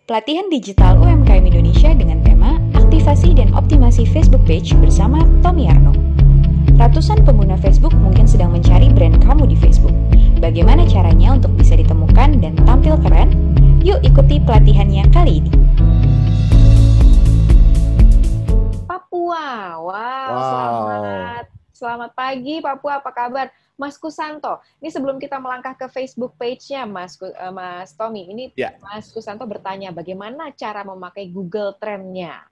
Pelatihan digital UMKM Indonesia dengan tema Aktivasi dan Optimasi Facebook Page bersama Tommy Arno. Ratusan pengguna Facebook mungkin sedang mencari brand kamu di Facebook. Bagaimana caranya untuk bisa ditemukan dan tampil keren? Yuk ikuti pelatihannya kali ini. Papua, selamat pagi Papua, apa kabar? Mas Kusanto, ini sebelum kita melangkah ke Facebook page-nya Mas Tommy, ini Mas Kusanto bertanya bagaimana cara memakai Google Trend-nya.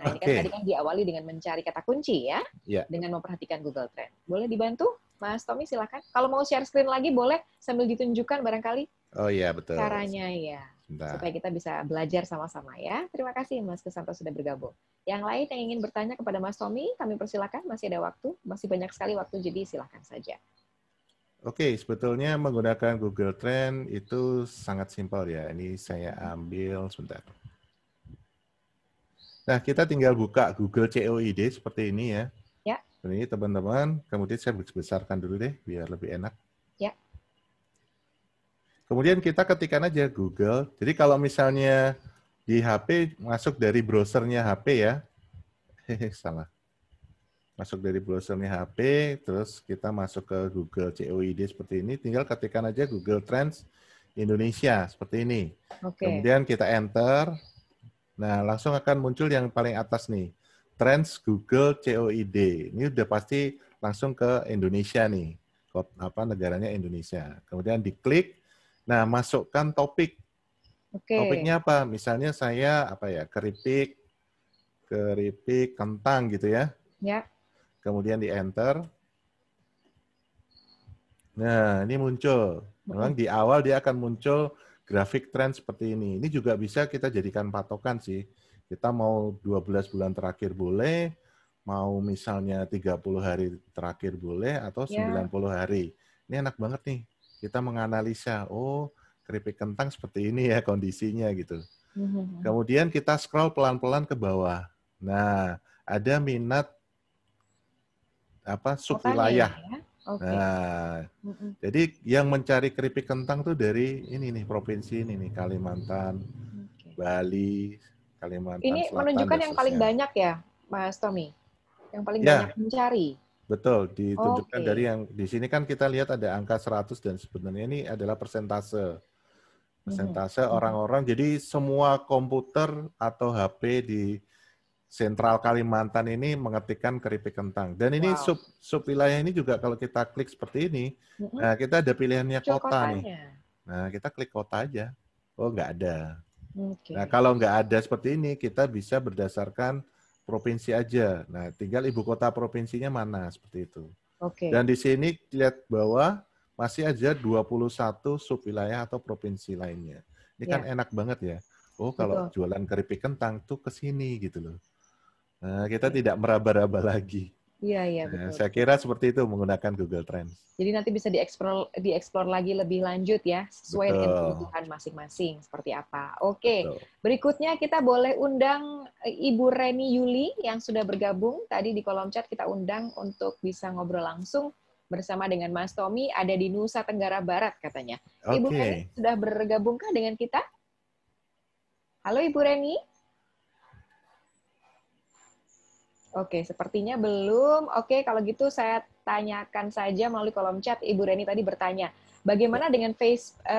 Nah, ini kan tadi kan diawali dengan mencari kata kunci ya, dengan memperhatikan Google Trend. Boleh dibantu, Mas Tommy, silakan. Kalau mau share screen lagi boleh sambil ditunjukkan barangkali. Oh iya, betul. Caranya ya, supaya kita bisa belajar sama-sama ya. Terima kasih Mas Kusanto sudah bergabung. Yang lain yang ingin bertanya kepada Mas Tommy, kami persilakan, masih ada waktu, masih banyak sekali waktu, jadi silakan saja. Oke, sebetulnya menggunakan Google Trend itu sangat simpel ya. Ini saya ambil sebentar. Nah, kita tinggal buka Google COID seperti ini ya. Ya. Ini teman-teman, kemudian saya besarkan dulu deh biar lebih enak. Ya. Kemudian kita ketikkan aja Google. Jadi kalau misalnya di HP masuk dari browsernya HP ya. Salah. Masuk dari browsernya HP, terus kita masuk ke Google COID seperti ini, tinggal ketikkan aja Google Trends Indonesia, seperti ini. Kemudian kita enter, nah langsung akan muncul yang paling atas nih, Trends Google COID. Ini udah pasti langsung ke Indonesia nih, negaranya Indonesia. Kemudian diklik, nah masukkan topik. Topiknya apa? Misalnya saya keripik kentang gitu ya. Ya. Kemudian di-enter. Nah, ini muncul. Memang di awal dia akan muncul grafik tren seperti ini. Ini juga bisa kita jadikan patokan sih. Kita mau 12 bulan terakhir boleh, mau misalnya 30 hari terakhir boleh, atau 90 hari. Ini enak banget nih. Kita menganalisa, oh keripik kentang seperti ini ya kondisinya gitu. Kemudian kita scroll pelan-pelan ke bawah. Nah, ada minat subwilayah. Ya? Nah, jadi yang mencari keripik kentang tuh dari ini nih provinsi ini nih Kalimantan, Bali, Kalimantan ini Selatan. Ini menunjukkan yang paling banyak ya, Mas Tommy, yang paling banyak mencari. Betul, ditunjukkan dari yang di sini kan kita lihat ada angka 100 dan sebenarnya ini adalah persentase orang-orang. Jadi semua komputer atau HP di Sentral Kalimantan ini mengetikkan keripik kentang. Dan ini sub wilayah ini juga kalau kita klik seperti ini, nah kita ada pilihannya kota nih. Nah kita klik kota aja. Oh nggak ada. Nah kalau nggak ada seperti ini, kita bisa berdasarkan provinsi aja. Nah tinggal ibu kota provinsinya mana seperti itu. Dan di sini lihat bawah masih aja 21 sub wilayah atau provinsi lainnya. Ini kan enak banget ya. Oh kalau jualan keripik kentang tuh ke sini gitu loh. Nah, kita tidak meraba-raba lagi. Iya, betul. Saya kira seperti itu menggunakan Google Trends. Jadi nanti bisa dieksplor lagi lebih lanjut ya, sesuai dengan kebutuhan masing-masing seperti apa. Oke, berikutnya kita boleh undang Ibu Reni Yuli yang sudah bergabung. Tadi di kolom chat kita undang untuk bisa ngobrol langsung bersama dengan Mas Tommy, ada di Nusa Tenggara Barat katanya. Ibu Reni sudah bergabungkah dengan kita? Halo Ibu Reni? Oke, sepertinya belum. Oke, kalau gitu saya tanyakan saja melalui kolom chat. Ibu Reni tadi bertanya, bagaimana dengan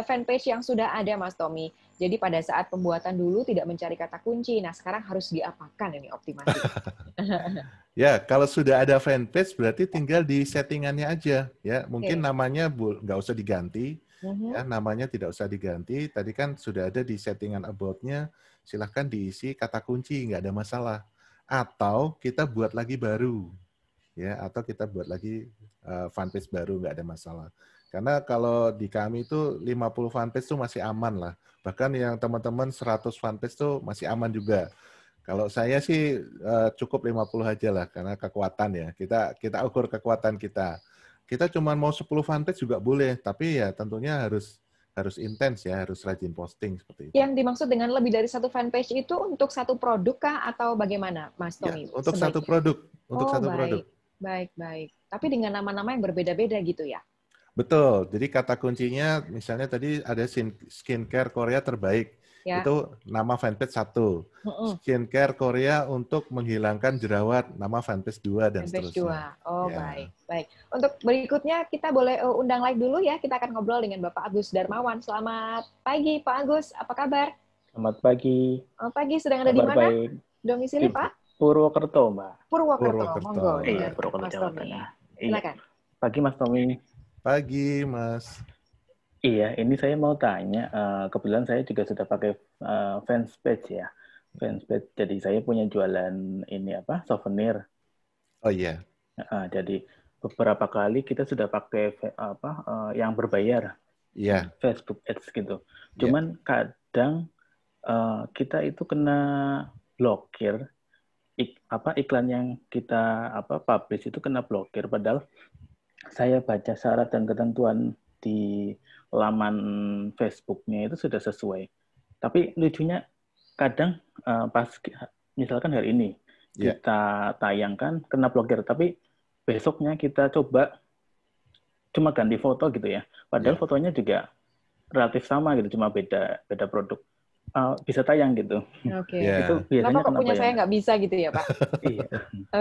fanpage yang sudah ada, Mas Tommy? Jadi pada saat pembuatan dulu tidak mencari kata kunci. Nah, sekarang harus diapakan ini optimasi? Ya, kalau sudah ada fanpage berarti tinggal di settingannya aja. Ya, mungkin namanya nggak usah diganti. Ya, namanya tidak usah diganti. Tadi kan sudah ada di settingan about-nya. Silahkan diisi kata kunci, nggak ada masalah. Atau kita buat lagi baru, ya, atau kita buat lagi fanpage baru, nggak ada masalah. Karena kalau di kami itu 50 fanpage itu masih aman lah. Bahkan yang teman-teman 100 fanpage itu masih aman juga. Kalau saya sih cukup 50 aja lah, karena kekuatan ya. Kita ukur kekuatan kita. Kita cuma mau 10 fanpage juga boleh, tapi ya tentunya harus intens ya, harus rajin posting seperti itu. Yang dimaksud dengan lebih dari satu fanpage itu untuk satu produk kah atau bagaimana, Mas Tommy? Ya, untuk satu produk, produk. Baik. Tapi dengan nama-nama yang berbeda-beda gitu ya? Betul. Jadi kata kuncinya misalnya tadi ada skincare Korea terbaik. Ya. Itu nama fanpage 1. Skincare Korea untuk menghilangkan jerawat, nama fanpage 2 dan Fanpage seterusnya. 2. Oh, Ya. baik. Untuk berikutnya kita boleh undang live dulu ya. Kita akan ngobrol dengan Bapak Agus Darmawan. Selamat pagi Pak Agus, apa kabar? Selamat pagi. Selamat pagi, sedang ada di mana? Baik. Domisili Di Pak? Purwokerto, Mbak. Purwokerto, monggo. Iya, Dengan Purwokerto, Mas Jawa Tommy. Tengah. Silakan. Pagi Mas Tommy. Pagi Mas. Iya, ini saya mau tanya. Kebetulan saya juga sudah pakai fanpage ya. Fanpage. Jadi saya punya jualan ini souvenir. Oh iya. Jadi beberapa kali kita sudah pakai yang berbayar. Iya. Facebook Ads gitu. Cuman kadang kita itu kena blokir. Iklan yang kita publish itu kena blokir, padahal saya baca syarat dan ketentuan di laman Facebook-nya itu sudah sesuai. Tapi lucunya kadang pas misalkan hari ini kita tayangkan kena blokir, tapi besoknya kita coba cuma ganti foto gitu ya. Padahal fotonya juga relatif sama gitu, cuma beda produk. Bisa tayang gitu. Oke. Itu biasanya kenapa punya saya nggak bisa gitu ya Pak? Iya.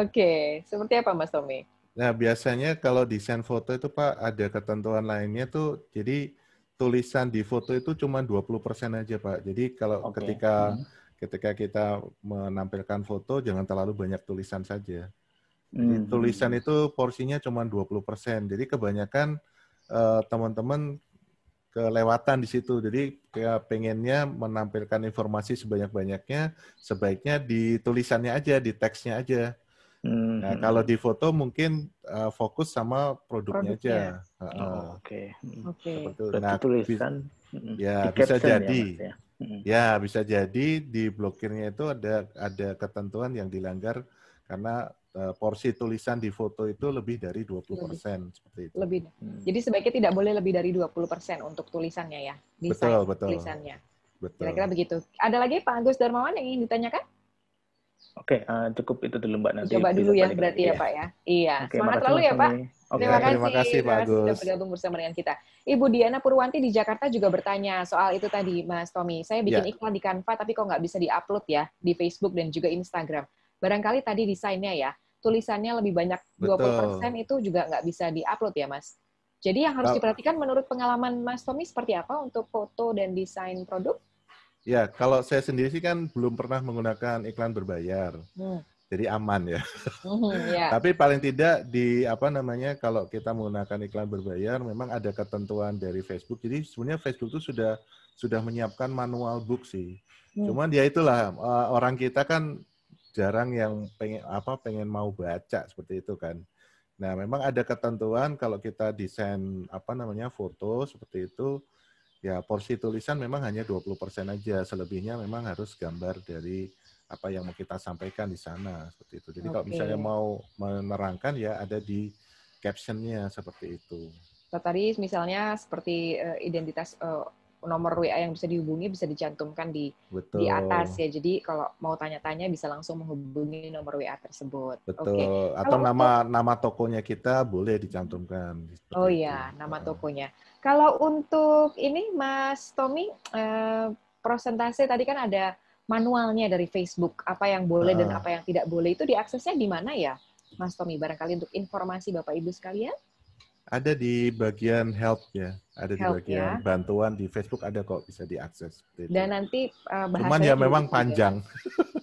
Oke. Seperti apa Mas Tommy? Nah, biasanya kalau desain foto itu Pak, ada ketentuan lainnya tuh, jadi tulisan di foto itu cuma 20% aja Pak. Jadi kalau ketika kita menampilkan foto, jangan terlalu banyak tulisan saja. Jadi tulisan itu porsinya cuma 20%. Jadi kebanyakan teman-teman kelewatan di situ. Jadi kayak pengennya menampilkan informasi sebanyak-banyaknya, sebaiknya di tulisannya aja, di teksnya aja. Nah, kalau di foto mungkin fokus sama produknya aja. Oke. Nah, tulisan ya bisa jadi. Ya, bisa jadi di blokirnya itu ada ketentuan yang dilanggar karena porsi tulisan di foto itu lebih dari 20%, seperti itu. Lebih. Jadi sebaiknya tidak boleh lebih dari 20% untuk tulisannya ya. Desain tulisannya. Betul. Kira-kira begitu. Ada lagi Pak Agus Darmawan yang ingin ditanyakan? Oke, cukup itu dulu Mbak. Nanti coba dulu ya berarti ya Pak ya. Iya. Semangat selalu ya Pak. Terima kasih Pak Agus sudah bergabung bersama dengan kita. Ibu Diana Purwanti di Jakarta juga bertanya soal itu tadi Mas Tommy. Saya bikin iklan di Canva tapi kok nggak bisa diupload ya di Facebook dan juga Instagram. Barangkali tadi desainnya ya, tulisannya lebih banyak 20% itu juga nggak bisa diupload ya Mas. Jadi yang harus diperhatikan menurut pengalaman Mas Tommy seperti apa untuk foto dan desain produk? Ya, kalau saya sendiri sih kan belum pernah menggunakan iklan berbayar. Jadi aman ya. Tapi paling tidak kalau kita menggunakan iklan berbayar memang ada ketentuan dari Facebook. Jadi sebenarnya Facebook itu sudah menyiapkan manual book sih. Cuman ya itulah orang kita kan jarang yang pengen mau baca seperti itu kan. Nah, memang ada ketentuan kalau kita desain foto seperti itu. Ya, porsi tulisan memang hanya 20% aja. Selebihnya memang harus gambar dari apa yang mau kita sampaikan di sana. Seperti itu. Jadi kalau misalnya mau menerangkan ya ada di caption-nya seperti itu. Tadi misalnya seperti identitas nomor WA yang bisa dihubungi bisa dicantumkan di atas ya. Jadi kalau mau tanya-tanya bisa langsung menghubungi nomor WA tersebut. Betul. Atau nama tokonya kita boleh dicantumkan. Oh iya, nama tokonya. Kalau untuk ini Mas Tommy, prosentase tadi kan ada manualnya dari Facebook, apa yang boleh dan apa yang tidak boleh itu diaksesnya di mana ya, Mas Tommy? Barangkali untuk informasi Bapak Ibu sekalian? Ada di bagian help ya, ada di bagian bantuan di Facebook ada kok bisa diakses. Dan nanti bahasanya cuman ya memang panjang.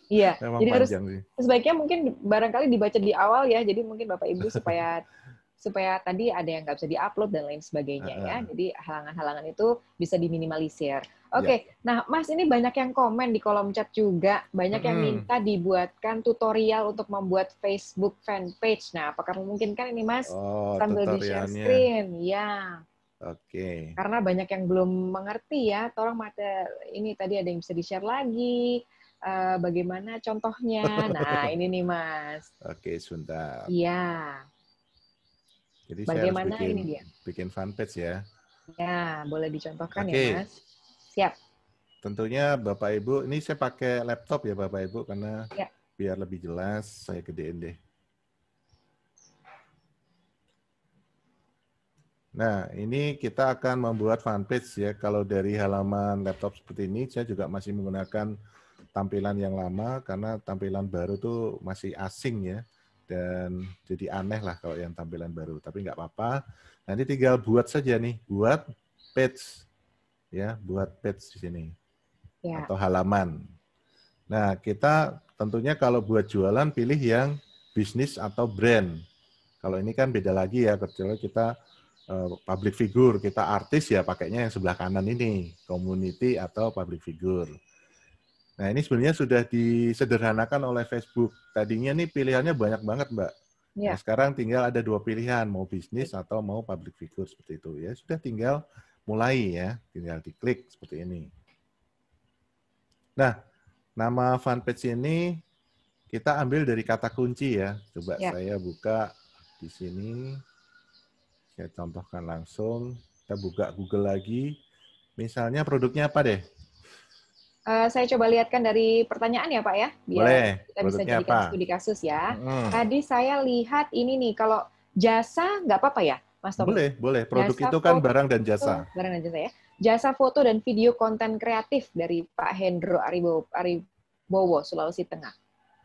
Iya, memang jadi panjang harus sih. Sebaiknya mungkin barangkali dibaca di awal ya, jadi mungkin Bapak Ibu supaya tadi ada yang nggak bisa diupload dan lain sebagainya ya. Jadi halangan-halangan itu bisa diminimalisir. Oke. Nah Mas ini banyak yang komen di kolom chat juga, banyak yang minta dibuatkan tutorial untuk membuat Facebook fanpage. Nah apakah memungkinkan ini Mas sambil di-share screen? Ya. Oke. Karena banyak yang belum mengerti ya, tolong ini tadi ada yang bisa di-share lagi. Bagaimana contohnya? Nah ini nih Mas. Oke, sebentar. Iya. Jadi bagaimana saya harus ini dia? bikin fanpage ya. Ya, boleh dicontohkan ya, Mas. Siap. Tentunya Bapak Ibu, ini saya pakai laptop ya Bapak Ibu, karena biar lebih jelas, saya gedein deh. Nah, ini kita akan membuat fanpage ya. Kalau dari halaman laptop seperti ini, saya juga masih menggunakan tampilan yang lama karena tampilan baru tuh masih asing ya. Dan jadi aneh lah kalau yang tampilan baru. Tapi nggak apa-apa. Nanti tinggal buat saja nih, buat page ya, buat page di sini Ya. atau halaman. Nah, kita tentunya kalau buat jualan pilih yang bisnis atau brand. Kalau ini kan beda lagi ya, kecuali kita public figure, kita artis ya pakainya yang sebelah kanan ini, community atau public figure. Nah, ini sebenarnya sudah disederhanakan oleh Facebook. Tadinya nih pilihannya banyak banget, Mbak. Ya. Nah, sekarang tinggal ada 2 pilihan, mau bisnis atau mau public figure seperti itu. Ya, sudah tinggal mulai ya, tinggal diklik seperti ini. Nah, nama fanpage ini kita ambil dari kata kunci ya. Coba saya buka di sini. Saya contohkan langsung. Kita buka Google lagi. Misalnya produknya apa deh? Saya coba lihatkan dari pertanyaan ya Pak ya, biar boleh. kita bisa jadikan studi kasus ya. Tadi saya lihat ini nih, kalau jasa nggak apa-apa ya Mas Tommy? Boleh. Produk jasa itu kan barang dan jasa. Barang dan jasa ya. Jasa foto dan video konten kreatif dari Pak Hendro Aribowo, Sulawesi Tengah.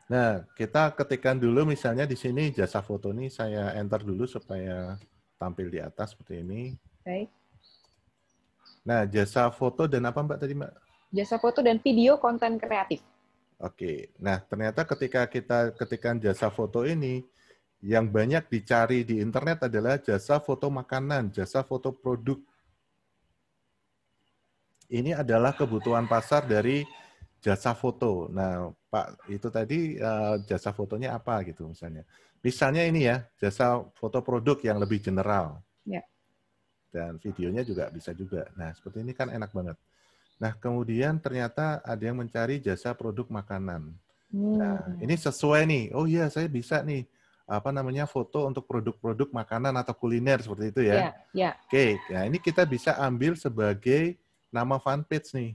Nah, kita ketikkan dulu misalnya di sini jasa foto ini saya enter dulu supaya tampil di atas seperti ini. Baik. Nah, jasa foto dan apa Mbak tadi Mbak? Jasa foto dan video konten kreatif. Oke. Nah, ternyata ketika kita ketikkan jasa foto ini, yang banyak dicari di internet adalah jasa foto makanan, jasa foto produk. Ini adalah kebutuhan pasar dari jasa foto. Nah, Pak, itu tadi jasa fotonya apa gitu misalnya. Misalnya ini ya, jasa foto produk yang lebih general. Ya. Dan videonya juga bisa juga. Nah, seperti ini kan enak banget. Nah, kemudian ternyata ada yang mencari jasa produk makanan. Nah, ini sesuai nih. Oh iya, saya bisa nih foto untuk produk-produk makanan atau kuliner seperti itu ya. Ya. Oke, nah ini kita bisa ambil sebagai nama fanpage nih.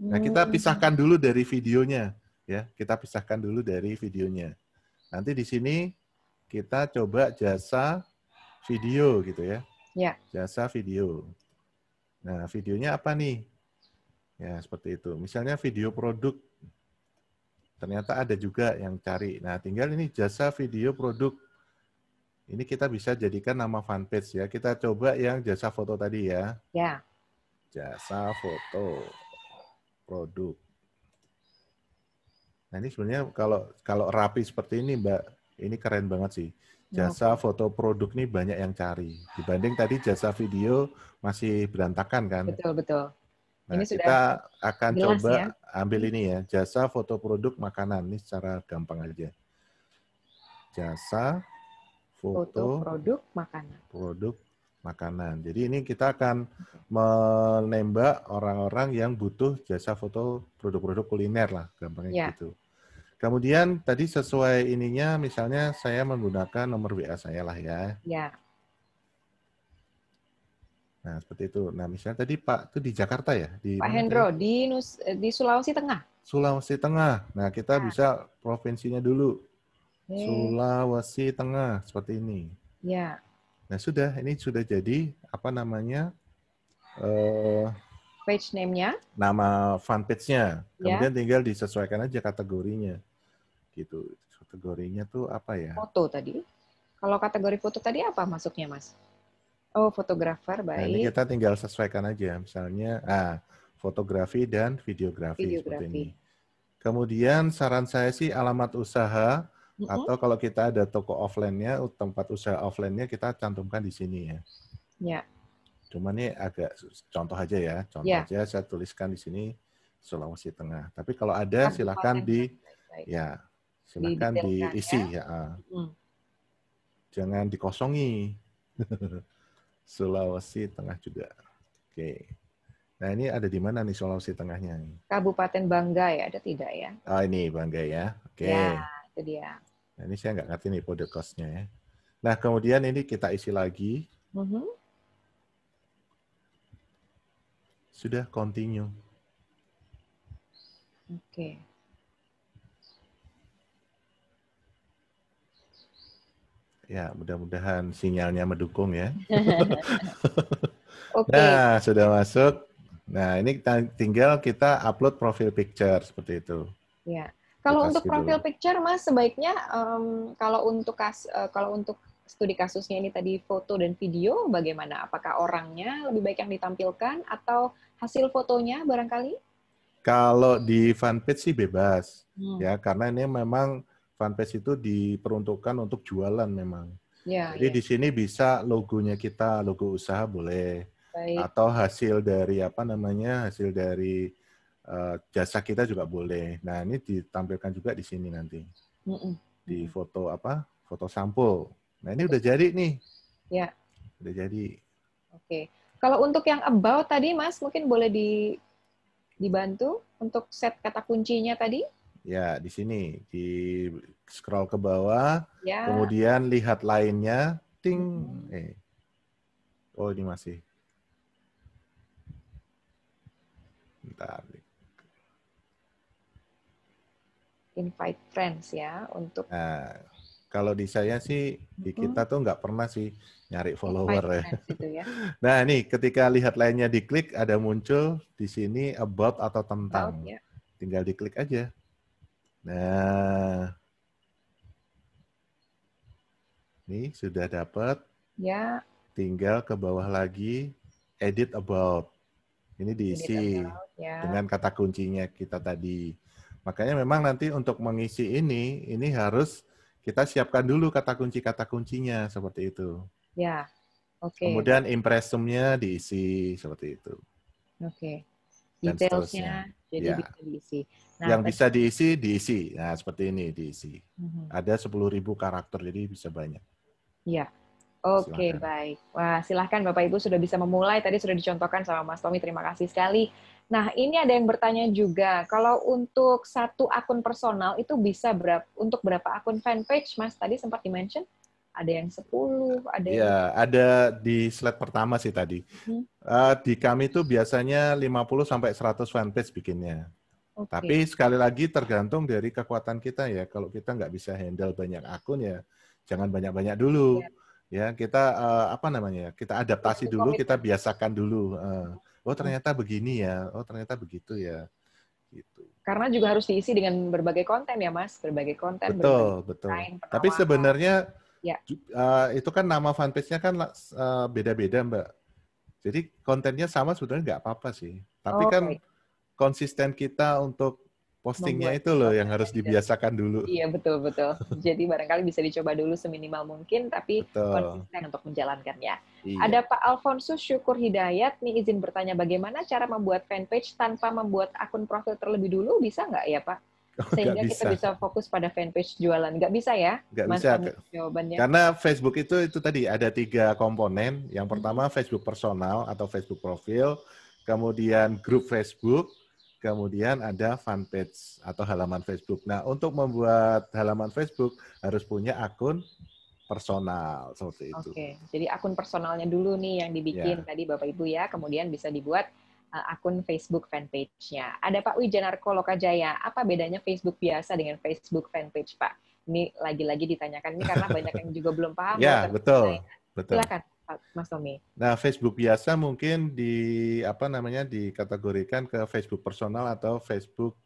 Nah, kita pisahkan dulu dari videonya ya. Kita pisahkan dulu dari videonya. Nanti di sini kita coba jasa video gitu ya. Ya. Jasa video. Nah, videonya apa nih? Ya, seperti itu. Misalnya video produk. Ternyata ada juga yang cari. Nah, tinggal ini jasa video produk. Ini kita bisa jadikan nama fanpage ya. Kita coba yang jasa foto tadi ya. Ya. Jasa foto produk. Nah, ini sebenarnya kalau rapi seperti ini, Mbak, ini keren banget sih. Jasa foto produk ini banyak yang cari. Dibanding tadi jasa video masih berantakan kan? Betul. Nah, ini kita akan coba ya? ambil ini ya, jasa foto produk makanan. Ini secara gampang aja. Jasa foto produk makanan. Produk makanan. Jadi ini kita akan menembak orang-orang yang butuh jasa foto produk-produk kuliner lah, gampangnya gitu. Kemudian tadi sesuai ininya, misalnya saya menggunakan nomor WA saya lah ya. Ya. Nah, seperti itu. Nah, misalnya tadi Pak itu di Jakarta ya? Pak Hendro, di Sulawesi Tengah. Sulawesi Tengah. Nah, kita bisa provinsinya dulu. Sulawesi Tengah, seperti ini. Ya. Nah, ini sudah jadi, page name-nya. Nama fanpage-nya. Kemudian tinggal disesuaikan aja kategorinya. Gitu. Kategorinya tuh apa ya? Foto tadi. Kalau kategori foto tadi apa masuknya, Mas? Oh, fotografer, baik. Nah, ini kita tinggal sesuaikan aja. Misalnya, fotografi dan videografi. Seperti ini. Kemudian saran saya sih alamat usaha, atau kalau kita ada toko offline-nya, tempat usaha offline-nya kita cantumkan di sini ya. Ya. Cuman ini agak contoh aja ya. Contoh aja saya tuliskan di sini Sulawesi Tengah. Tapi kalau ada silakan silakan diisi ya. Jangan dikosongi. Sulawesi Tengah juga. Oke. Nah, ini ada di mana nih Sulawesi Tengahnya? Kabupaten Banggai, ada tidak ya? Oh, ini Banggai ya. Oke. Ya, itu dia. Nah, ini saya nggak ngerti nih kode kosnya ya. Nah, kemudian ini kita isi lagi. Sudah continue. Oke. Ya, mudah-mudahan sinyalnya mendukung ya. Oke. Nah, sudah masuk. Nah, ini tinggal kita upload profil picture seperti itu. Ya. Kalau Kita untuk profil dulu. picture, Mas, sebaiknya kalau untuk studi kasusnya ini tadi foto dan video, bagaimana? Apakah orangnya lebih baik yang ditampilkan atau hasil fotonya barangkali? Kalau di fanpage sih bebas, ya, karena ini memang fanpage itu diperuntukkan untuk jualan memang. Ya, Jadi ya. di sini bisa logonya kita, logo usaha boleh, Baik. atau hasil dari hasil dari jasa kita juga boleh. Nah, ini ditampilkan juga di sini nanti. Di foto foto sampul. Nah, ini udah jadi nih. Ya. Udah jadi. Oke. Kalau untuk yang about tadi, Mas, mungkin boleh dibantu untuk set kata kuncinya tadi? Ya, di sini. Di scroll ke bawah, ya. Kemudian lihat lainnya, ting. Oh, ini masih. Bentar. Invite friends ya untuk. Nah, kalau di saya sih di kita tuh nggak pernah sih nyari follower ya. Itu ya. Nah, nih ketika lihat lainnya diklik ada muncul di sini about atau tentang. Ya. Tinggal diklik aja. Nah, ini sudah dapat. Ya. Tinggal ke bawah lagi edit about. Ini diisi dengan kata kuncinya kita tadi. Makanya memang nanti untuk mengisi ini harus kita siapkan dulu kata kuncinya seperti itu. Ya, oke. Kemudian impressumnya diisi seperti itu. Oke. Dan Detailsnya jadi ya. bisa diisi. Nah, yang bisa diisi. Nah, seperti ini diisi. Ada 10.000 karakter, jadi bisa banyak. Iya. Oke, baik. Wah, silahkan Bapak Ibu sudah bisa memulai. Tadi sudah dicontohkan sama Mas Tommy, terima kasih sekali. Nah, ini ada yang bertanya juga, kalau untuk satu akun personal itu bisa untuk berapa akun fanpage, Mas? Tadi sempat di-mention, ada yang 10, ada yang... Ya, ada di slide pertama sih tadi. Di kami itu biasanya 50-100 fanpage bikinnya. Tapi sekali lagi tergantung dari kekuatan kita ya. Kalau kita nggak bisa handle banyak akun ya, jangan banyak-banyak dulu. Ya, kita kita adaptasi dulu, kita biasakan dulu. Oh ternyata begini ya, oh ternyata begitu ya, gitu. Karena juga harus diisi dengan berbagai konten ya Mas, berbagai konten. Betul. Tapi sebenarnya itu kan nama fanpage-nya kan beda-beda Mbak. Jadi kontennya sama sebenarnya nggak apa-apa sih. Tapi kan konsisten kita untuk postingnya itu loh yang harus dibiasakan dulu. Iya, betul. Jadi barangkali bisa dicoba dulu seminimal mungkin, tapi konsisten untuk menjalankannya. Iya. Ada Pak Alfonsus Syukur Hidayat, nih izin bertanya bagaimana cara membuat fanpage tanpa membuat akun profil terlebih dulu, bisa nggak ya Pak? Sehingga kita bisa fokus pada fanpage jualan. Nggak bisa ya? Nggak bisa. Jawabannya. Karena Facebook itu tadi ada 3 komponen. Yang pertama Facebook personal atau Facebook profil, kemudian grup Facebook, kemudian ada fanpage atau halaman Facebook. Nah, untuk membuat halaman Facebook harus punya akun personal seperti itu. Oke, jadi akun personalnya dulu nih yang dibikin tadi Bapak Ibu ya, kemudian bisa dibuat akun Facebook fanpage-nya. Ada Pak Wijanarko Lokajaya, apa bedanya Facebook biasa dengan Facebook fanpage, Pak? Ini lagi-lagi ditanyakan ini karena banyak yang juga belum paham. Ya, betul. Silakan. Mas Tommy. Nah, Facebook biasa mungkin dikategorikan ke Facebook personal atau Facebook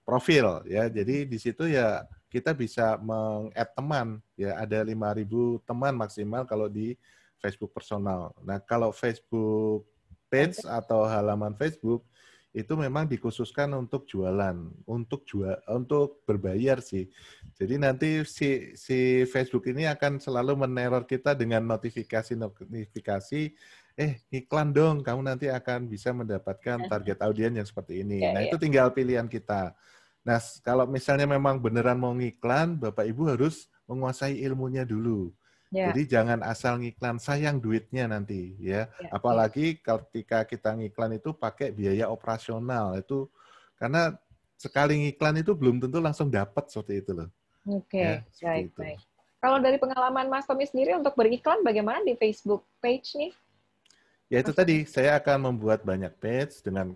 profil ya. Jadi di situ ya kita bisa meng-add teman ya, ada 5.000 teman maksimal kalau di Facebook personal. Nah, kalau Facebook page atau halaman Facebook itu memang dikhususkan untuk jualan, untuk berbayar sih. Jadi nanti si Facebook ini akan selalu meneror kita dengan notifikasi, iklan dong, kamu nanti akan bisa mendapatkan target audiens yang seperti ini. Nah, itu tinggal pilihan kita. Nah, kalau misalnya memang beneran mau ngiklan, Bapak Ibu harus menguasai ilmunya dulu. Jadi jangan asal ngiklan, sayang duitnya nanti ya. Apalagi ketika kita ngiklan itu pakai biaya operasional itu, karena sekali ngiklan itu belum tentu langsung dapat seperti itu loh. Oke, baik. Kalau dari pengalaman Mas Tommy sendiri untuk beriklan bagaimana di Facebook page nih? Ya itu tadi, saya akan membuat banyak page dengan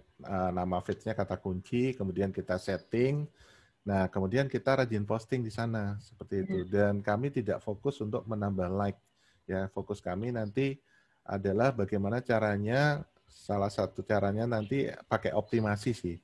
nama page-nya kata kunci, kemudian kita setting. Nah, kemudian kita rajin posting di sana seperti itu. Dan kami tidak fokus untuk menambah like. Ya, fokus kami nanti adalah bagaimana caranya, salah satu caranya nanti pakai optimasi sih.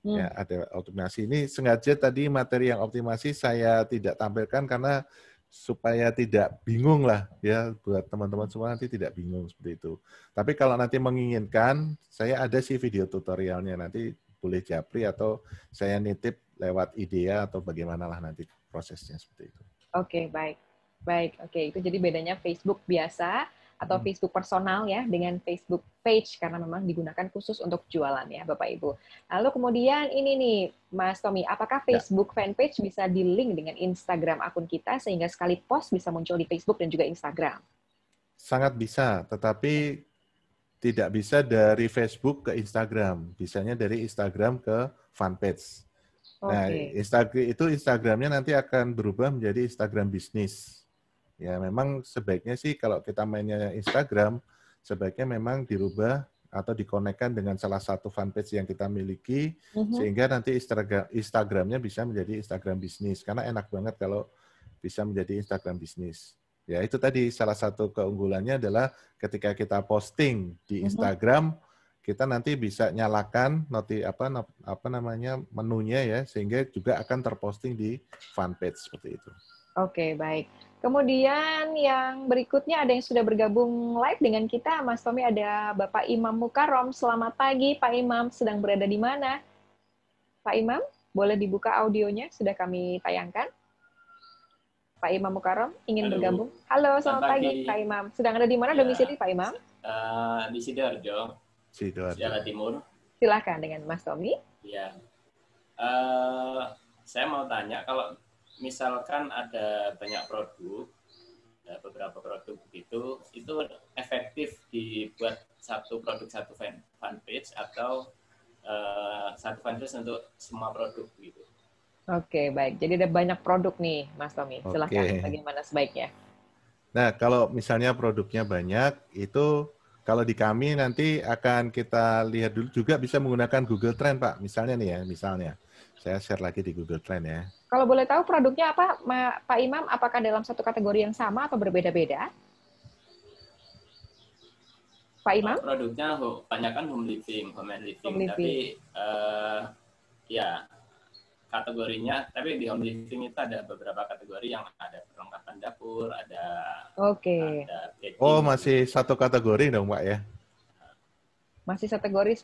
Ya, ada optimasi. Ini sengaja tadi materi yang optimasi saya tidak tampilkan karena supaya tidak bingung lah ya, buat teman-teman semua nanti tidak bingung seperti itu. Tapi kalau nanti menginginkan, saya ada sih video tutorialnya, nanti boleh japri atau saya nitip lewat IDEA atau bagaimanalah nanti prosesnya seperti itu. Oke, baik. Baik, oke. Itu jadi bedanya Facebook biasa atau Facebook personal ya dengan Facebook page karena memang digunakan khusus untuk jualan ya Bapak Ibu. Lalu kemudian ini nih Mas Tommy, apakah Facebook fanpage bisa di-link dengan Instagram akun kita sehingga sekali post bisa muncul di Facebook dan juga Instagram? Sangat bisa, tetapi tidak bisa dari Facebook ke Instagram. Bisanya dari Instagram ke fanpage. Nah, Instagramnya nanti akan berubah menjadi Instagram bisnis. Ya, memang sebaiknya sih kalau kita mainnya Instagram, sebaiknya memang dirubah atau dikonekkan dengan salah satu fanpage yang kita miliki, sehingga nanti Instagramnya bisa menjadi Instagram bisnis. Karena enak banget kalau bisa menjadi Instagram bisnis. Ya, itu tadi salah satu keunggulannya adalah ketika kita posting di Instagram, kita nanti bisa nyalakan menunya ya, sehingga juga akan terposting di fanpage seperti itu. Oke, baik. Kemudian yang berikutnya ada yang sudah bergabung live dengan kita, Mas Tommy, ada Bapak Imam Mukarrom. Selamat pagi, Pak Imam. Sedang berada di mana? Pak Imam, boleh dibuka audionya? Sudah kami tayangkan. Pak Imam Mukarrom ingin bergabung. Halo, selamat pagi, Pak Imam. Sedang ada di mana domisili, Pak Imam? Di Sidoarjo. Jawa Timur. Silakan dengan Mas Tommy. Ya, saya mau tanya kalau misalkan ada banyak produk, beberapa produk begitu, itu efektif dibuat satu produk satu fanpage atau satu fanpage untuk semua produk gitu? Oke, baik. Jadi ada banyak produk nih, Mas Tommy. Silakan. Bagaimana sebaiknya? Nah, kalau misalnya produknya banyak, itu kalau di kami nanti akan kita lihat dulu juga bisa menggunakan Google Trend, Pak. Misalnya nih ya, misalnya. Saya share lagi di Google Trend ya. Kalau boleh tahu produknya apa, Pak Imam? Apakah dalam satu kategori yang sama atau berbeda-beda? Pak Imam? Produknya banyak kan home living. Tapi ya kategorinya, tapi di home living itu ada beberapa kategori yang ada perlengkapan dapur, ada oh, masih satu kategori dong, Pak ya? Masih kategori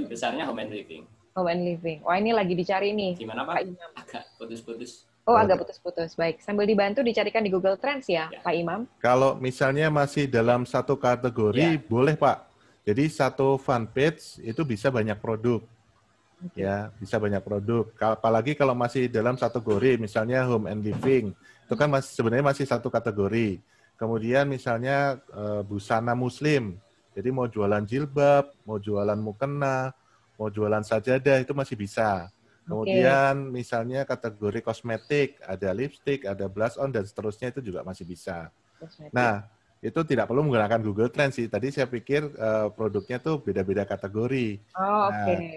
besarnya home and living. Home and living. Wah, ini lagi dicari nih. Gimana, Pak? Agak putus-putus. Oh, agak putus-putus. Baik, sambil dibantu dicarikan di Google Trends ya, Pak Imam. Kalau misalnya masih dalam satu kategori, boleh, Pak. Jadi satu fanpage itu bisa banyak produk. Ya, bisa banyak produk. Apalagi kalau masih dalam satu kategori, misalnya home and living, itu kan sebenarnya masih satu kategori. Kemudian misalnya busana muslim, jadi mau jualan jilbab, mau jualan mukena, mau jualan sajadah itu masih bisa. Kemudian misalnya kategori kosmetik, ada lipstick, ada blush on dan seterusnya itu juga masih bisa. Nah, itu tidak perlu menggunakan Google Trends sih. Tadi saya pikir produknya tuh beda-beda kategori.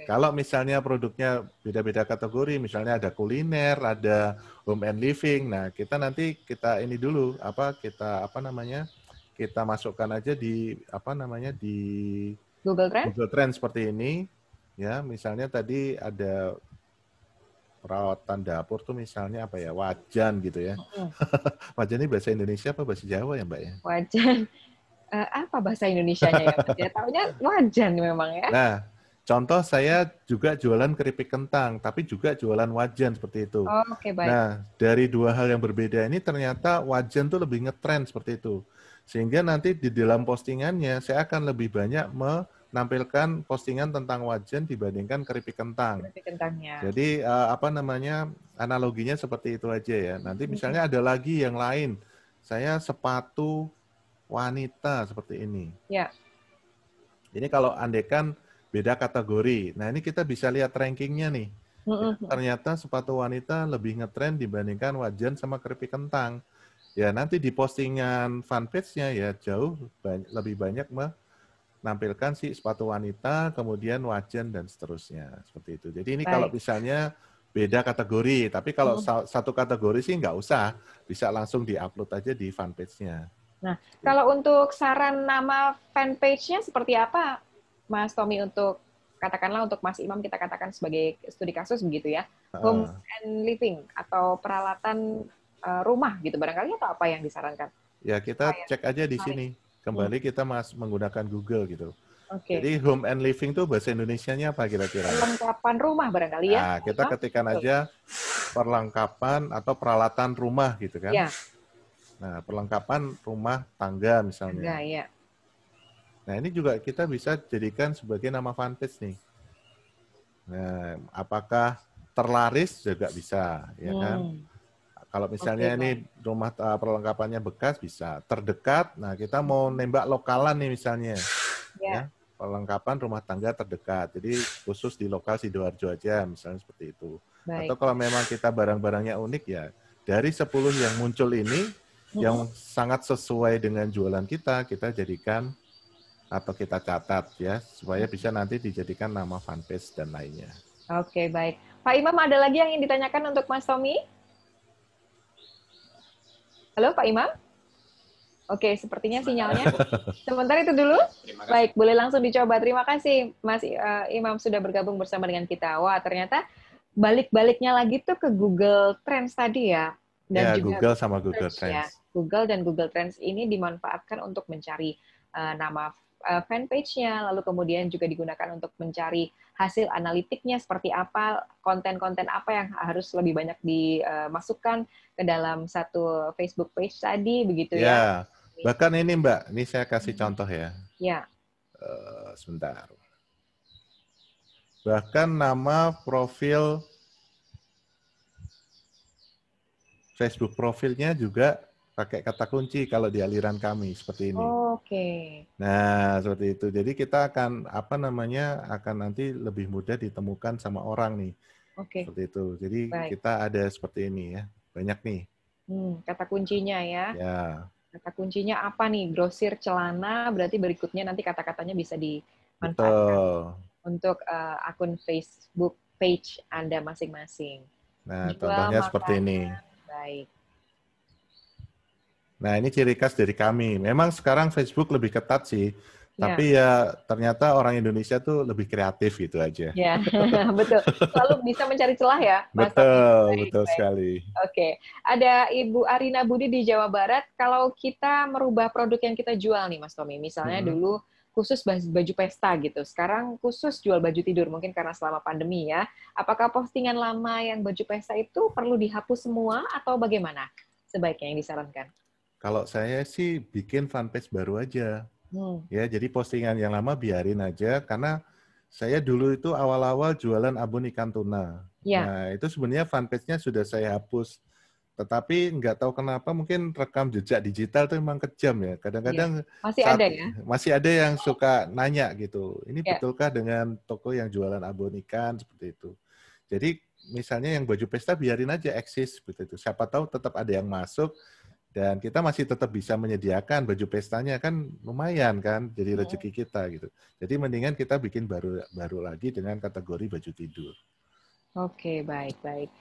Kalau misalnya produknya beda-beda kategori, misalnya ada kuliner, ada home and living. Nah, kita nanti ini dulu kita masukkan aja di di Google Trends seperti ini. Ya, misalnya tadi ada perawatan dapur tuh misalnya apa ya, wajan gitu ya. Wajan ini bahasa Indonesia apa bahasa Jawa ya, Mbak ya? Wajan. Apa bahasa Indonesianya ya? Dia taunya wajan memang ya. Nah, contoh saya juga jualan keripik kentang, tapi juga jualan wajan seperti itu. Baik. Nah, dari dua hal yang berbeda ini ternyata wajan tuh lebih ngetrend seperti itu. Sehingga nanti di dalam postingannya saya akan lebih banyak menampilkan postingan tentang wajan dibandingkan keripik kentang. Keripik kentangnya. Jadi analoginya seperti itu aja ya. Nanti misalnya ada lagi yang lain. Saya sepatu wanita seperti ini. Ya. Ini kalau andekan beda kategori. Nah, ini kita bisa lihat rankingnya nih. Ternyata sepatu wanita lebih ngetrend dibandingkan wajan sama keripik kentang. Ya, nanti di postingan fanpage-nya ya jauh lebih banyak menampilkan si sepatu wanita, kemudian wajan dan seterusnya seperti itu. Jadi ini kalau misalnya beda kategori. Tapi kalau satu kategori sih nggak usah, bisa langsung di-upload aja di fanpage-nya. Nah, kalau untuk saran nama fanpage-nya seperti apa, Mas Tommy, untuk katakanlah untuk Mas Imam kita katakan sebagai studi kasus begitu ya, home and living atau peralatan rumah gitu barangkali, atau apa yang disarankan? Ya kita cek aja di sini. Kembali kita menggunakan Google gitu. Oke. Jadi home and living itu bahasa Indonesianya apa kira-kira? Perlengkapan rumah barangkali ya. Nah, kita ketikkan aja perlengkapan atau peralatan rumah gitu kan. Ya. Nah, perlengkapan rumah tangga misalnya. Tangga, ya. Nah, ini juga kita bisa jadikan sebagai nama fanpage nih. Nah, apakah terlaris juga bisa, ya kan? Kalau misalnya ini rumah perlengkapannya bekas bisa. Terdekat, nah kita mau nembak lokalan nih misalnya. Ya. Perlengkapan rumah tangga terdekat. Jadi khusus di lokal Sidoarjo aja, misalnya seperti itu. Baik. Atau kalau memang kita barang-barangnya unik ya, dari 10 yang muncul ini, yang sangat sesuai dengan jualan kita jadikan atau kita catat ya, supaya bisa nanti dijadikan nama fanpage dan lainnya. Oke, baik. Pak Imam, ada lagi yang ingin ditanyakan untuk Mas Tommy? Halo, Pak Imam? Oke, sepertinya sinyalnya. Sementara itu dulu. Baik, boleh langsung dicoba. Terima kasih, Mas Imam sudah bergabung bersama dengan kita. Wah, ternyata balik-baliknya lagi tuh ke Google Trends tadi ya. Dan ya, juga Google sama Google Trends. Ya. Google dan Google Trends ini dimanfaatkan untuk mencari nama fanpage-nya, lalu kemudian juga digunakan untuk mencari hasil analitiknya seperti apa, konten-konten apa yang harus lebih banyak dimasukkan ke dalam satu Facebook page tadi, begitu ya. Bahkan ini Mbak, ini saya kasih contoh ya. Ya. Sebentar. Bahkan nama profil Facebook profilnya juga pakai kata kunci kalau di aliran kami seperti ini. Oke. Nah, seperti itu. Jadi kita akan akan nanti lebih mudah ditemukan sama orang nih. Oke. Seperti itu. Jadi kita ada seperti ini ya. Banyak nih. Kata kuncinya ya. Ya. Kata kuncinya apa nih? Grosir celana, berarti berikutnya nanti kata-katanya bisa dimanfaatkan. Betul. Untuk akun Facebook page Anda masing-masing. Nah, contohnya seperti ini. Baik. Nah, ini ciri khas dari kami. Memang sekarang Facebook lebih ketat sih, tapi ya ternyata orang Indonesia tuh lebih kreatif gitu aja. Ya, betul. Selalu bisa mencari celah ya, Mas Betul, betul sekali. Oke, ada Ibu Arina Budi di Jawa Barat. Kalau kita merubah produk yang kita jual nih, Mas Tommy, misalnya dulu khusus baju pesta gitu, sekarang khusus jual baju tidur, mungkin karena selama pandemi ya. Apakah postingan lama yang baju pesta itu perlu dihapus semua atau bagaimana sebaiknya yang disarankan? Kalau saya sih bikin fanpage baru aja. Ya, jadi postingan yang lama biarin aja, karena saya dulu itu awal-awal jualan abon ikan tuna. Ya. Nah, itu sebenarnya fanpage-nya sudah saya hapus. Tetapi nggak tahu kenapa mungkin rekam jejak digital itu memang kejam ya. Kadang-kadang masih ada yang suka nanya gitu. Ini betulkah dengan toko yang jualan abon ikan seperti itu. Jadi misalnya yang baju pesta biarin aja eksis seperti itu. Siapa tahu tetap ada yang masuk. Dan kita masih tetap bisa menyediakan baju pestanya, kan lumayan kan, jadi rezeki kita gitu. Jadi mendingan kita bikin baru lagi dengan kategori baju tidur. Oke, baik.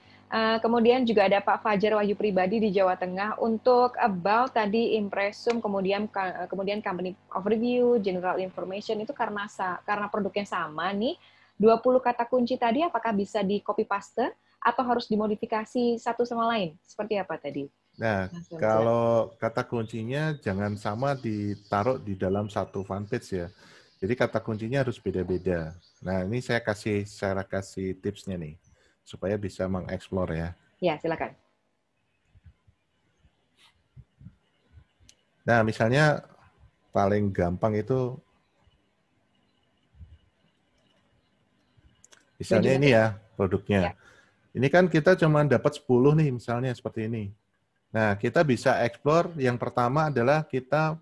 Kemudian juga ada Pak Fajar Wahyu Pribadi di Jawa Tengah. Untuk about tadi impresum, kemudian company overview, general information itu karena produknya sama nih. 20 kata kunci tadi apakah bisa di copy paste atau harus dimodifikasi satu sama lain? Seperti apa tadi? Nah, kalau kata kuncinya jangan sama ditaruh di dalam satu fanpage ya. Jadi kata kuncinya harus beda-beda. Nah, ini saya kasih tipsnya nih, supaya bisa mengeksplor ya. Ya, silakan. Nah, misalnya paling gampang itu, misalnya ini ya produknya. Ini kan kita cuma dapat 10 nih, misalnya seperti ini. Nah, kita bisa eksplor. Yang pertama adalah kita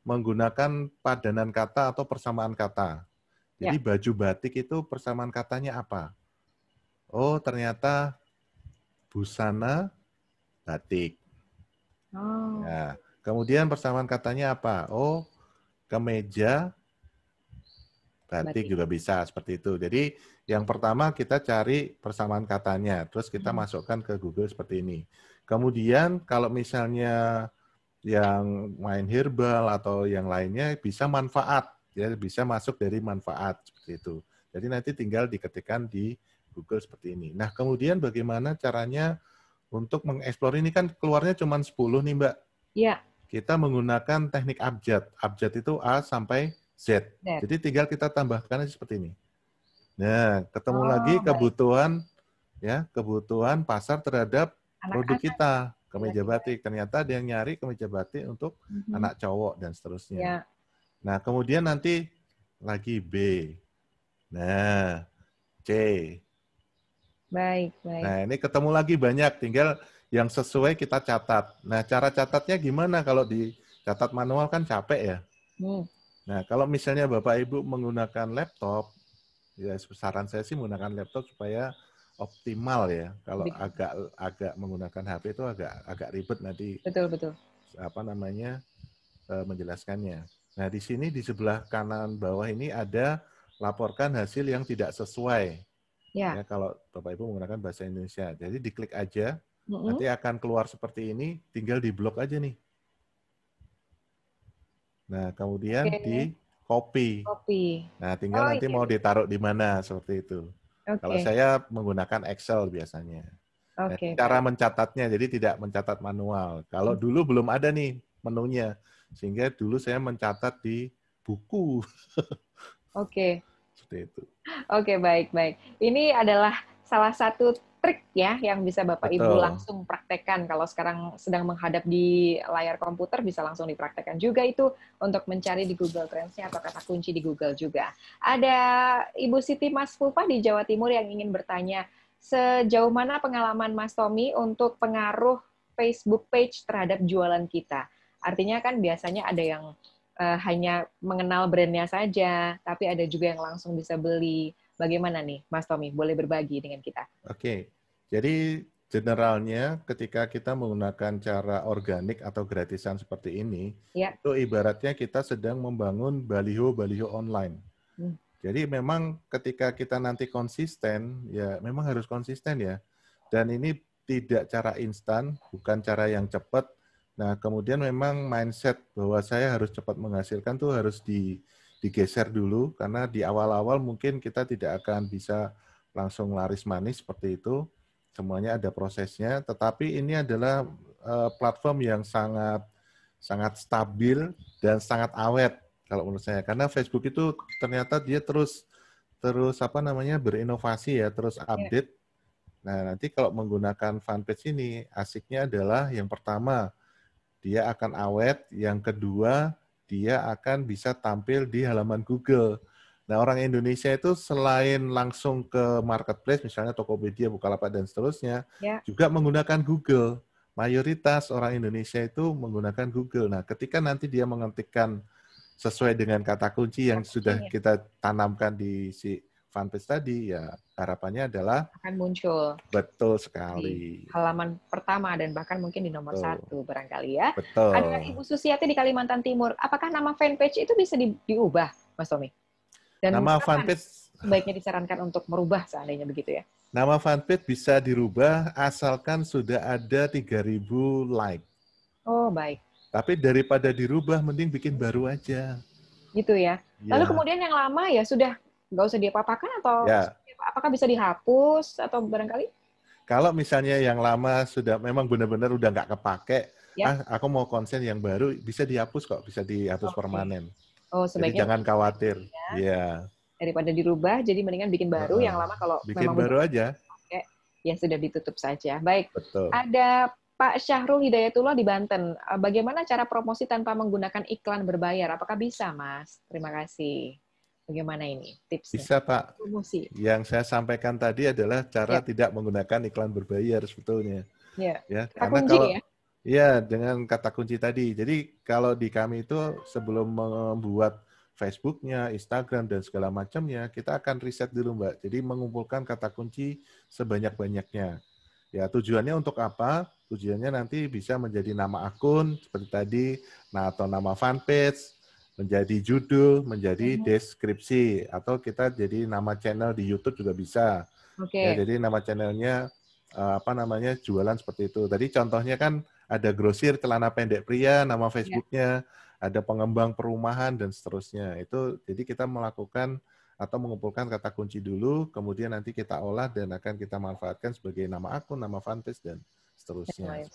menggunakan padanan kata atau persamaan kata. Jadi baju batik itu persamaan katanya apa? Oh, ternyata busana batik. Nah, kemudian persamaan katanya apa? Oh, kemeja Batik juga bisa seperti itu. Jadi yang pertama kita cari persamaan katanya, terus kita masukkan ke Google seperti ini. Kemudian kalau misalnya yang main herbal atau yang lainnya bisa manfaat, ya bisa masuk dari manfaat seperti itu. Jadi nanti tinggal diketikkan di Google seperti ini. Nah kemudian bagaimana caranya untuk mengeksplor ini, kan keluarnya cuma 10 nih Mbak. Iya. Kita menggunakan teknik abjad. Abjad itu A sampai Z. Jadi tinggal kita tambahkan aja seperti ini. Nah, ketemu lagi kebutuhan ya, kebutuhan pasar terhadap produk kita, kemeja batik. Ternyata ada yang nyari kemeja batik untuk anak cowok dan seterusnya. Ya. Nah, kemudian nanti lagi B. Nah, C. Baik. Nah, ini ketemu lagi banyak, tinggal yang sesuai kita catat. Nah, cara catatnya gimana? Kalau dicatat manual kan capek ya. Nah, kalau misalnya Bapak Ibu menggunakan laptop, ya saran saya sih menggunakan laptop supaya optimal ya. Kalau agak menggunakan HP itu agak ribet nanti. Betul. Apa namanya menjelaskannya. Nah, di sini di sebelah kanan bawah ini ada laporkan hasil yang tidak sesuai. Ya, kalau Bapak Ibu menggunakan bahasa Indonesia. Jadi diklik aja, nanti akan keluar seperti ini, tinggal di-blok aja nih. Nah, kemudian di copy. Nah, tinggal nanti mau ditaruh di mana seperti itu. Kalau saya menggunakan Excel biasanya. Nah, cara mencatatnya, jadi tidak mencatat manual. Kalau dulu belum ada nih menunya, sehingga dulu saya mencatat di buku. Seperti itu. Baik. Ini adalah salah satu trik ya yang bisa Bapak Ibu langsung praktekkan. Kalau sekarang sedang menghadap di layar komputer bisa langsung dipraktekkan juga itu untuk mencari di Google Trends-nya atau kata kunci di Google juga. Ada Ibu Siti Mas Fulpa di Jawa Timur yang ingin bertanya, sejauh mana pengalaman Mas Tommy untuk pengaruh Facebook page terhadap jualan kita? Artinya kan biasanya ada yang hanya mengenal brandnya saja, tapi ada juga yang langsung bisa beli. Bagaimana nih, Mas Tommy? Boleh berbagi dengan kita? Jadi generalnya ketika kita menggunakan cara organik atau gratisan seperti ini, itu ibaratnya kita sedang membangun baliho-baliho online. Jadi memang ketika kita nanti konsisten, ya memang harus konsisten ya. Dan ini tidak cara instan, bukan cara yang cepat. Nah, kemudian memang mindset bahwa saya harus cepat menghasilkan tuh harus digeser dulu, karena di awal-awal mungkin kita tidak akan bisa langsung laris manis seperti itu. Semuanya ada prosesnya, tetapi ini adalah platform yang sangat stabil dan sangat awet kalau menurut saya. Karena Facebook itu ternyata dia terus berinovasi ya, terus update. Nah, nanti kalau menggunakan fanpage ini, asiknya adalah yang pertama, dia akan awet, yang kedua, dia akan bisa tampil di halaman Google. Nah, orang Indonesia itu selain langsung ke marketplace, misalnya Tokopedia, Bukalapak, dan seterusnya, juga menggunakan Google. Mayoritas orang Indonesia itu menggunakan Google. Nah, ketika nanti dia mengetikkan sesuai dengan kata kunci yang sudah kita tanamkan di si fanpage tadi, ya harapannya adalah akan muncul. Betul sekali. Di halaman pertama dan bahkan mungkin di nomor 1 barangkali ya. Betul. Ada Ibu Susiati di Kalimantan Timur. Apakah nama fanpage itu bisa diubah, Mas Tommy? Dan nama fanpage sebaiknya disarankan untuk merubah seandainya begitu ya? Nama fanpage bisa dirubah asalkan sudah ada 3.000 like. Baik. Tapi daripada dirubah, mending bikin baru aja. Gitu ya. Lalu kemudian yang lama ya sudah nggak usah diapa-apakan atau apakah bisa dihapus atau barangkali? Kalau misalnya yang lama sudah memang benar-benar udah nggak kepake, aku mau konsen yang baru, bisa dihapus kok, bisa dihapus permanen. Sebaiknya jadi jangan khawatir. Daripada dirubah, jadi mendingan bikin baru, yang lama kalau bikin baru aja. Ya sudah ditutup saja. Baik. Betul. Ada Pak Syahrul Hidayatullah di Banten. Bagaimana cara promosi tanpa menggunakan iklan berbayar? Apakah bisa, Mas? Terima kasih. Bagaimana ini tipsnya? Bisa, Pak. Promosi. Yang saya sampaikan tadi adalah cara tidak menggunakan iklan berbayar sebetulnya. Karena kalau dengan kata kunci tadi. Jadi kalau di kami itu sebelum membuat Facebook-nya, Instagram, dan segala macamnya, kita akan riset dulu, Mbak. Jadi mengumpulkan kata kunci sebanyak-banyaknya. Ya, tujuannya untuk apa? Tujuannya nanti bisa menjadi nama akun, seperti tadi, atau nama fanpage. menjadi judul, menjadi deskripsi, atau kita jadi nama channel di YouTube juga bisa. Ya, jadi nama channelnya jualan seperti itu. Tadi contohnya kan ada grosir celana pendek pria, nama Facebooknya, ada pengembang perumahan dan seterusnya. Itu jadi kita melakukan atau mengumpulkan kata kunci dulu, kemudian nanti kita olah dan akan kita manfaatkan sebagai nama akun, nama fanpage dan seterusnya.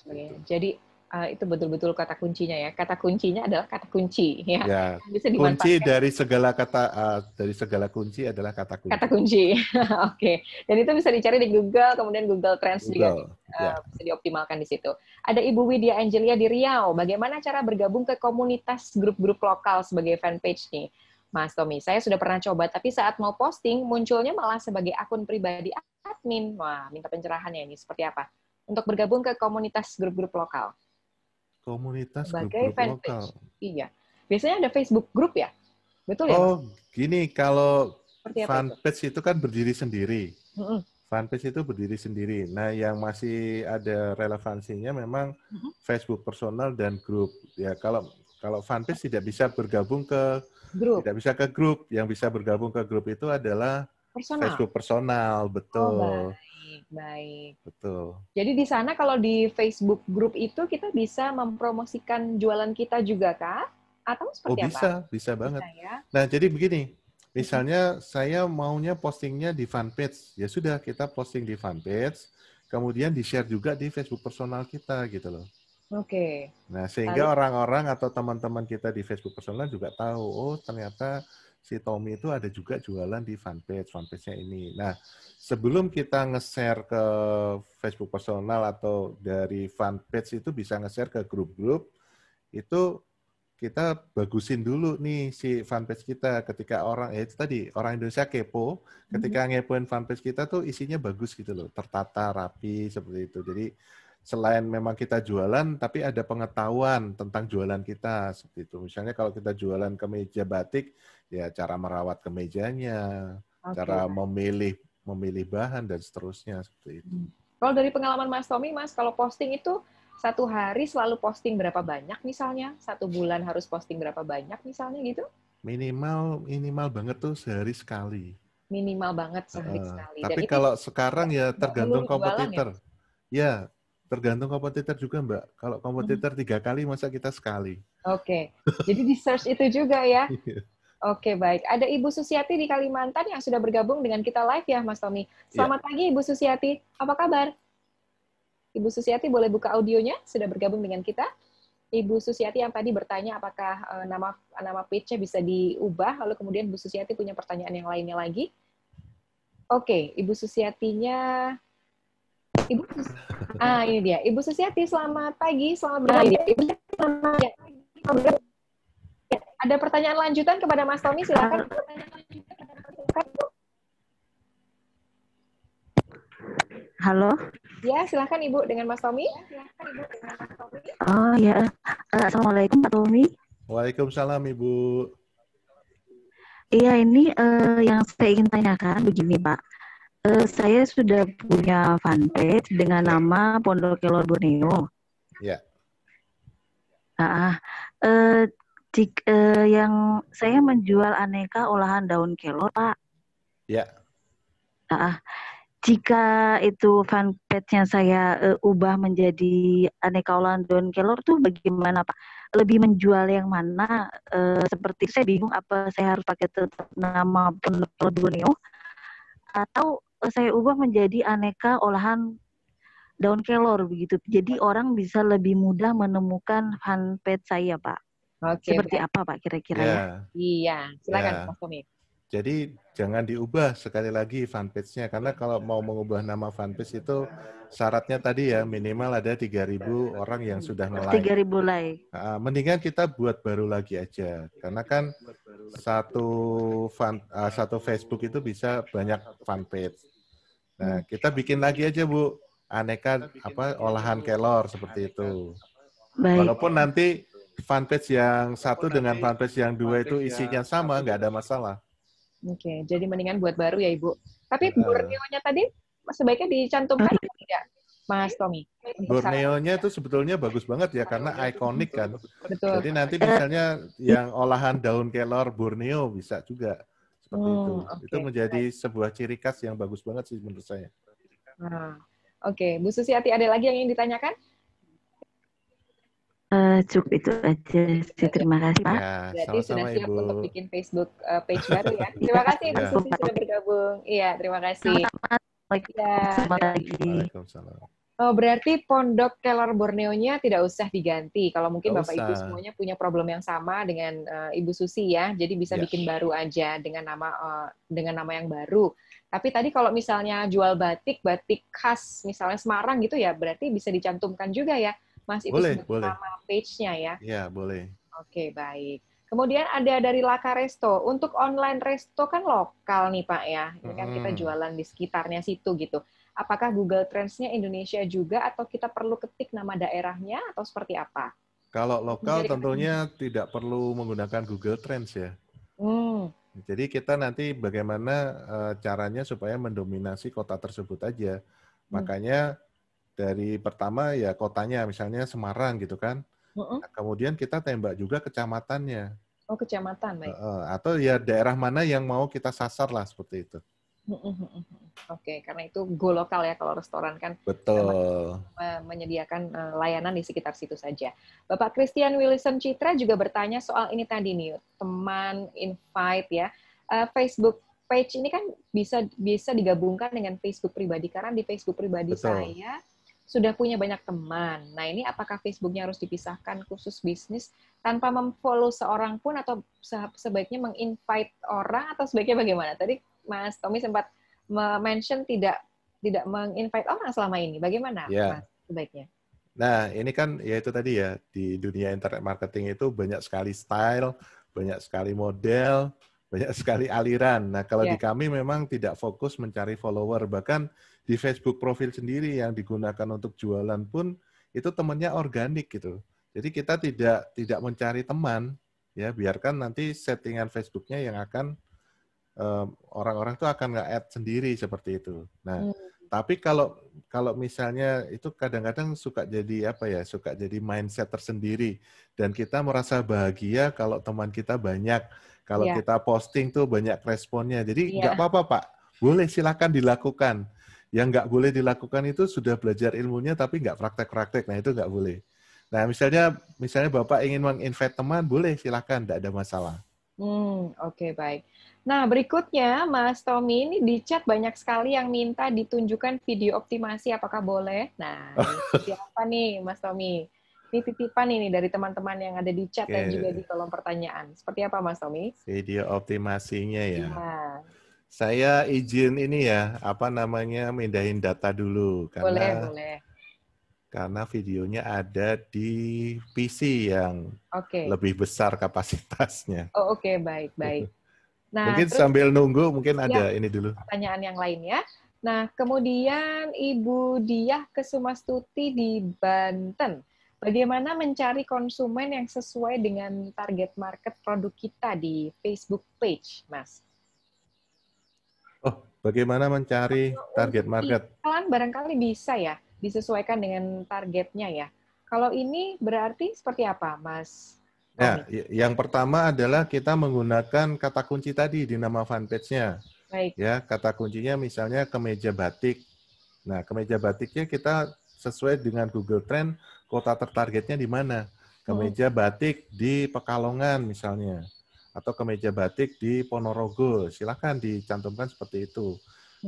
Jadi itu betul-betul kata kuncinya ya. Kata kuncinya adalah kata kunci ya. Bisa kunci dari segala kata dari segala kunci adalah kata kunci. Kata kunci. Oke. Dan itu bisa dicari di Google, kemudian Google Trends juga bisa dioptimalkan di situ. Ada Ibu Widya Angelia di Riau. Bagaimana cara bergabung ke komunitas grup-grup lokal sebagai fanpage nih? Mas Tommy, saya sudah pernah coba, tapi saat mau posting munculnya malah sebagai akun pribadi admin. Wah, minta pencerahannya ini seperti apa? Untuk bergabung ke komunitas grup-grup lokal. Komunitas sebagai grup lokal. Iya. Biasanya ada Facebook group ya? Betul ya? Oh, gini, kalau fanpage itu kan berdiri sendiri. Fanpage itu berdiri sendiri. Nah, yang masih ada relevansinya memang Facebook personal dan grup. Ya, kalau fanpage tidak bisa bergabung ke grup. Tidak bisa ke grup. Yang bisa bergabung ke grup itu adalah Facebook personal, betul. Oh, baik. Betul. Jadi di sana kalau di Facebook group itu kita bisa mempromosikan jualan kita juga kah? Atau seperti apa? Bisa banget. Bisa, ya? Nah, jadi begini. Misalnya saya maunya postingnya di fanpage. Ya sudah, kita posting di fanpage, kemudian di-share juga di Facebook personal kita gitu loh. Oke. Nah, sehingga orang-orang atau teman-teman kita di Facebook personal juga tahu, oh ternyata si Tommy itu ada juga jualan di fanpage-nya ini. Nah, sebelum kita nge-share ke Facebook personal atau dari fanpage itu bisa nge-share ke grup-grup, itu kita bagusin dulu nih si fanpage kita. Ketika orang, itu tadi, orang Indonesia kepo, ketika ngepoin fanpage kita tuh isinya bagus gitu loh, tertata, rapi, seperti itu. Jadi, selain memang kita jualan, tapi ada pengetahuan tentang jualan kita seperti itu. Misalnya kalau kita jualan kemeja batik, ya cara merawat kemejanya, cara memilih bahan dan seterusnya seperti itu. Kalau dari pengalaman Mas Tommy, Mas, kalau posting itu satu hari selalu posting berapa banyak misalnya? Satu bulan harus posting berapa banyak misalnya gitu? Minimal banget tuh sehari sekali. Minimal banget sehari sekali. Tapi kalau sekarang ya tergantung kompetitor. Ya, tergantung kompetitor juga, Mbak. Kalau kompetitor 3 kali, masa kita sekali. Oke. Jadi di search itu juga ya. Oke, baik. Ada Ibu Susiati di Kalimantan yang sudah bergabung dengan kita live ya, Mas Tommy. Selamat pagi, Ibu Susiati. Apa kabar? Ibu Susiati boleh buka audionya, sudah bergabung dengan kita. Ibu Susiati yang tadi bertanya apakah nama page-nya bisa diubah, lalu kemudian Ibu Susiati punya pertanyaan yang lainnya lagi. Oke, Ibu Susiatinya... ini dia. Ibu Susiati, selamat pagi. Selamat bergabung. Ada pertanyaan lanjutan kepada Mas Tommy, silakan. Halo. Ya, silakan Ibu dengan Mas Tommy. Oh ya, assalamualaikum Pak Tommy. Waalaikumsalam Ibu. Iya, ini yang saya ingin tanyakan begini Pak. Saya sudah punya fanpage dengan nama Pondok Kelor Borneo. Ya. Yang saya menjual aneka olahan daun kelor, Pak. Ya. Jika itu fanpage-nya saya ubah menjadi aneka olahan daun kelor tuh bagaimana, Pak? Lebih menjual yang mana? Seperti saya bingung apa saya harus pakai tetap nama Pondok Kelor Borneo atau saya ubah menjadi aneka olahan daun kelor begitu. Jadi orang bisa lebih mudah menemukan fanpage saya, Pak. Oke, seperti apa, Pak, kira-kira ya? Iya, silakan Mas Tommy. Jadi jangan diubah sekali lagi fanpage-nya, karena kalau mau mengubah nama fanpage itu syaratnya tadi ya minimal ada 3.000 orang yang sudah nge-like. 3.000 like. Mendingan kita buat baru lagi aja, karena kan satu Facebook itu bisa banyak fanpage. Nah, kita bikin lagi aja Bu, aneka olahan kelor seperti itu. Baik. Walaupun nanti fanpage yang satu dengan fanpage yang dua itu isinya sama, nggak ada masalah. Oke, jadi mendingan buat baru ya Ibu. Tapi Borneo-nya tadi sebaiknya dicantumkan atau tidak? Mas Tommy? Borneo-nya itu sebetulnya bagus banget ya, karena ikonik kan. Betul. Jadi nanti misalnya yang olahan daun kelor Borneo bisa juga seperti itu. Okay. Itu menjadi sebuah ciri khas yang bagus banget sih menurut saya. Oke, Bu Susiati, ada lagi yang ingin ditanyakan? Cukup itu aja sih. Terima kasih, Pak. Ya, berarti sama-sama, sudah siap Ibu. untuk bikin Facebook page baru ya. Terima kasih Bu Susi sudah bergabung. Iya, terima kasih. Waalaikumsalam. Oh, berarti pondok kelor Borneo-nya tidak usah diganti. Kalau mungkin Bapak Ibu semuanya punya problem yang sama dengan Ibu Susi ya, jadi bisa bikin baru aja dengan nama yang baru. Tapi tadi kalau misalnya jual batik khas misalnya Semarang gitu ya, berarti bisa dicantumkan juga ya, Mas, itu sebagai nama page-nya ya? Iya, boleh. Oke, baik. Kemudian ada dari Laka Resto. Untuk online resto kan lokal nih Pak ya, ini kan kita jualan di sekitarnya situ gitu. Apakah Google Trends-nya Indonesia juga atau kita perlu ketik nama daerahnya atau seperti apa? Kalau lokal tentunya tidak perlu menggunakan Google Trends ya. Jadi kita nanti bagaimana caranya supaya mendominasi kota tersebut aja. Makanya dari pertama ya kotanya misalnya Semarang gitu kan. Nah, kemudian kita tembak juga kecamatannya. Oh, kecamatan, baik. Atau ya daerah mana yang mau kita sasar lah seperti itu. Oke, karena itu go lokal ya kalau restoran kan. Betul. Menyediakan layanan di sekitar situ saja. Bapak Christian Wilson Citra juga bertanya soal ini tadi nih, teman invite ya. Facebook page ini kan bisa digabungkan dengan Facebook pribadi, karena di Facebook pribadi saya sudah punya banyak teman. Nah, ini apakah Facebooknya harus dipisahkan khusus bisnis tanpa memfollow seorang pun, atau sebaiknya menginvite orang, atau sebaiknya bagaimana? Tadi Mas Tommy sempat mention tidak menginvite orang selama ini. Bagaimana, Mas, sebaiknya? Nah, ini kan ya itu tadi ya, di dunia internet marketing itu banyak sekali style, banyak sekali model, banyak sekali aliran. Nah, kalau di kami memang tidak fokus mencari follower, bahkan di Facebook profil sendiri yang digunakan untuk jualan pun itu temannya organik gitu. Jadi kita tidak mencari teman, ya biarkan nanti settingan Facebooknya yang akan orang-orang tuh akan nge-add sendiri seperti itu. Nah, tapi kalau misalnya itu kadang-kadang suka jadi apa ya, suka jadi mindset tersendiri, dan kita merasa bahagia kalau teman kita banyak, kalau kita posting tuh banyak responnya. Jadi nggak apa-apa Pak, boleh silakan dilakukan. Yang nggak boleh dilakukan itu sudah belajar ilmunya tapi nggak praktek-praktek, nah itu nggak boleh. Nah misalnya Bapak ingin meng-invite teman, boleh silakan, nggak ada masalah. Oke, baik. Nah, berikutnya Mas Tommy, ini di chat banyak sekali yang minta ditunjukkan video optimasi, apakah boleh? Nah, ini apa nih Mas Tommy? Ini titipan ini dari teman-teman yang ada di chat dan juga di kolom pertanyaan. Seperti apa Mas Tommy? Video optimasinya ya. Saya izin ini ya, mindahin data dulu. Boleh. Karena videonya ada di PC yang lebih besar kapasitasnya. Oh, oke, baik. Nah, mungkin terus, sambil nunggu, mungkin ada ini dulu. Pertanyaan yang lain ya. Nah, kemudian Ibu Diah Kesumastuti di Banten. Bagaimana mencari konsumen yang sesuai dengan target market produk kita di Facebook page, Mas? Oh, bagaimana mencari target market? Iklan barangkali bisa ya, disesuaikan dengan targetnya ya. Kalau ini berarti seperti apa, Mas? Ya, yang pertama adalah kita menggunakan kata kunci tadi di nama fanpage-nya. Baik. Ya, kata kuncinya misalnya kemeja batik. Nah, kemeja batiknya kita sesuai dengan Google Trend, kota tertargetnya di mana? Kemeja batik di Pekalongan misalnya. Atau kemeja batik di Ponorogo, silakan dicantumkan seperti itu.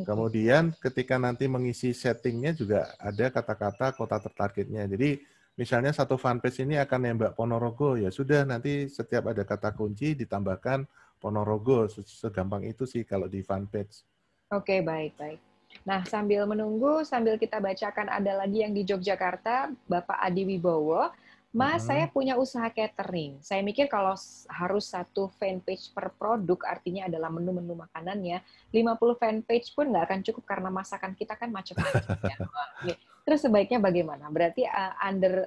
Kemudian ketika nanti mengisi settingnya juga ada kata-kata kota tertargetnya. Jadi misalnya satu fanpage ini akan nembak Ponorogo, ya sudah nanti setiap ada kata kunci ditambahkan Ponorogo, segampang itu sih kalau di fanpage. Oke, baik. Nah, sambil menunggu, sambil kita bacakan ada lagi yang di Yogyakarta, Bapak Adi Wibowo. Mas, saya punya usaha catering. Saya mikir kalau harus satu fanpage per produk, artinya adalah menu-menu makanannya, 50 fanpage pun nggak akan cukup karena masakan kita kan macam-macam. Ya. Terus sebaiknya bagaimana? Berarti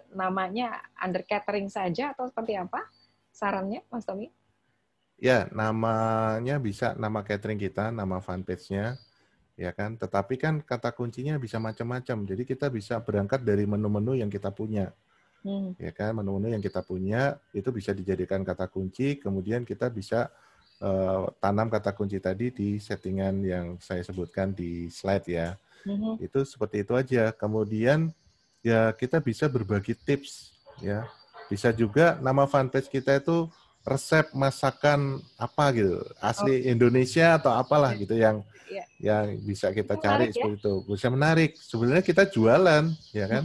namanya under catering saja atau seperti apa? Sarannya, Mas Tommy? Ya, namanya bisa nama catering kita, nama fanpage-nya. ya kan? Tetapi kan kata kuncinya bisa macam-macam. Jadi kita bisa berangkat dari menu-menu yang kita punya. Ya kan, menu-menu yang kita punya itu bisa dijadikan kata kunci, kemudian kita bisa tanam kata kunci tadi di settingan yang saya sebutkan di slide ya. Itu seperti itu aja. Kemudian ya kita bisa berbagi tips ya. Bisa juga nama fanpage kita itu resep masakan apa gitu, asli Indonesia atau apalah gitu yang bisa kita cari seperti itu. Bisa menarik. Sebenarnya kita jualan ya kan.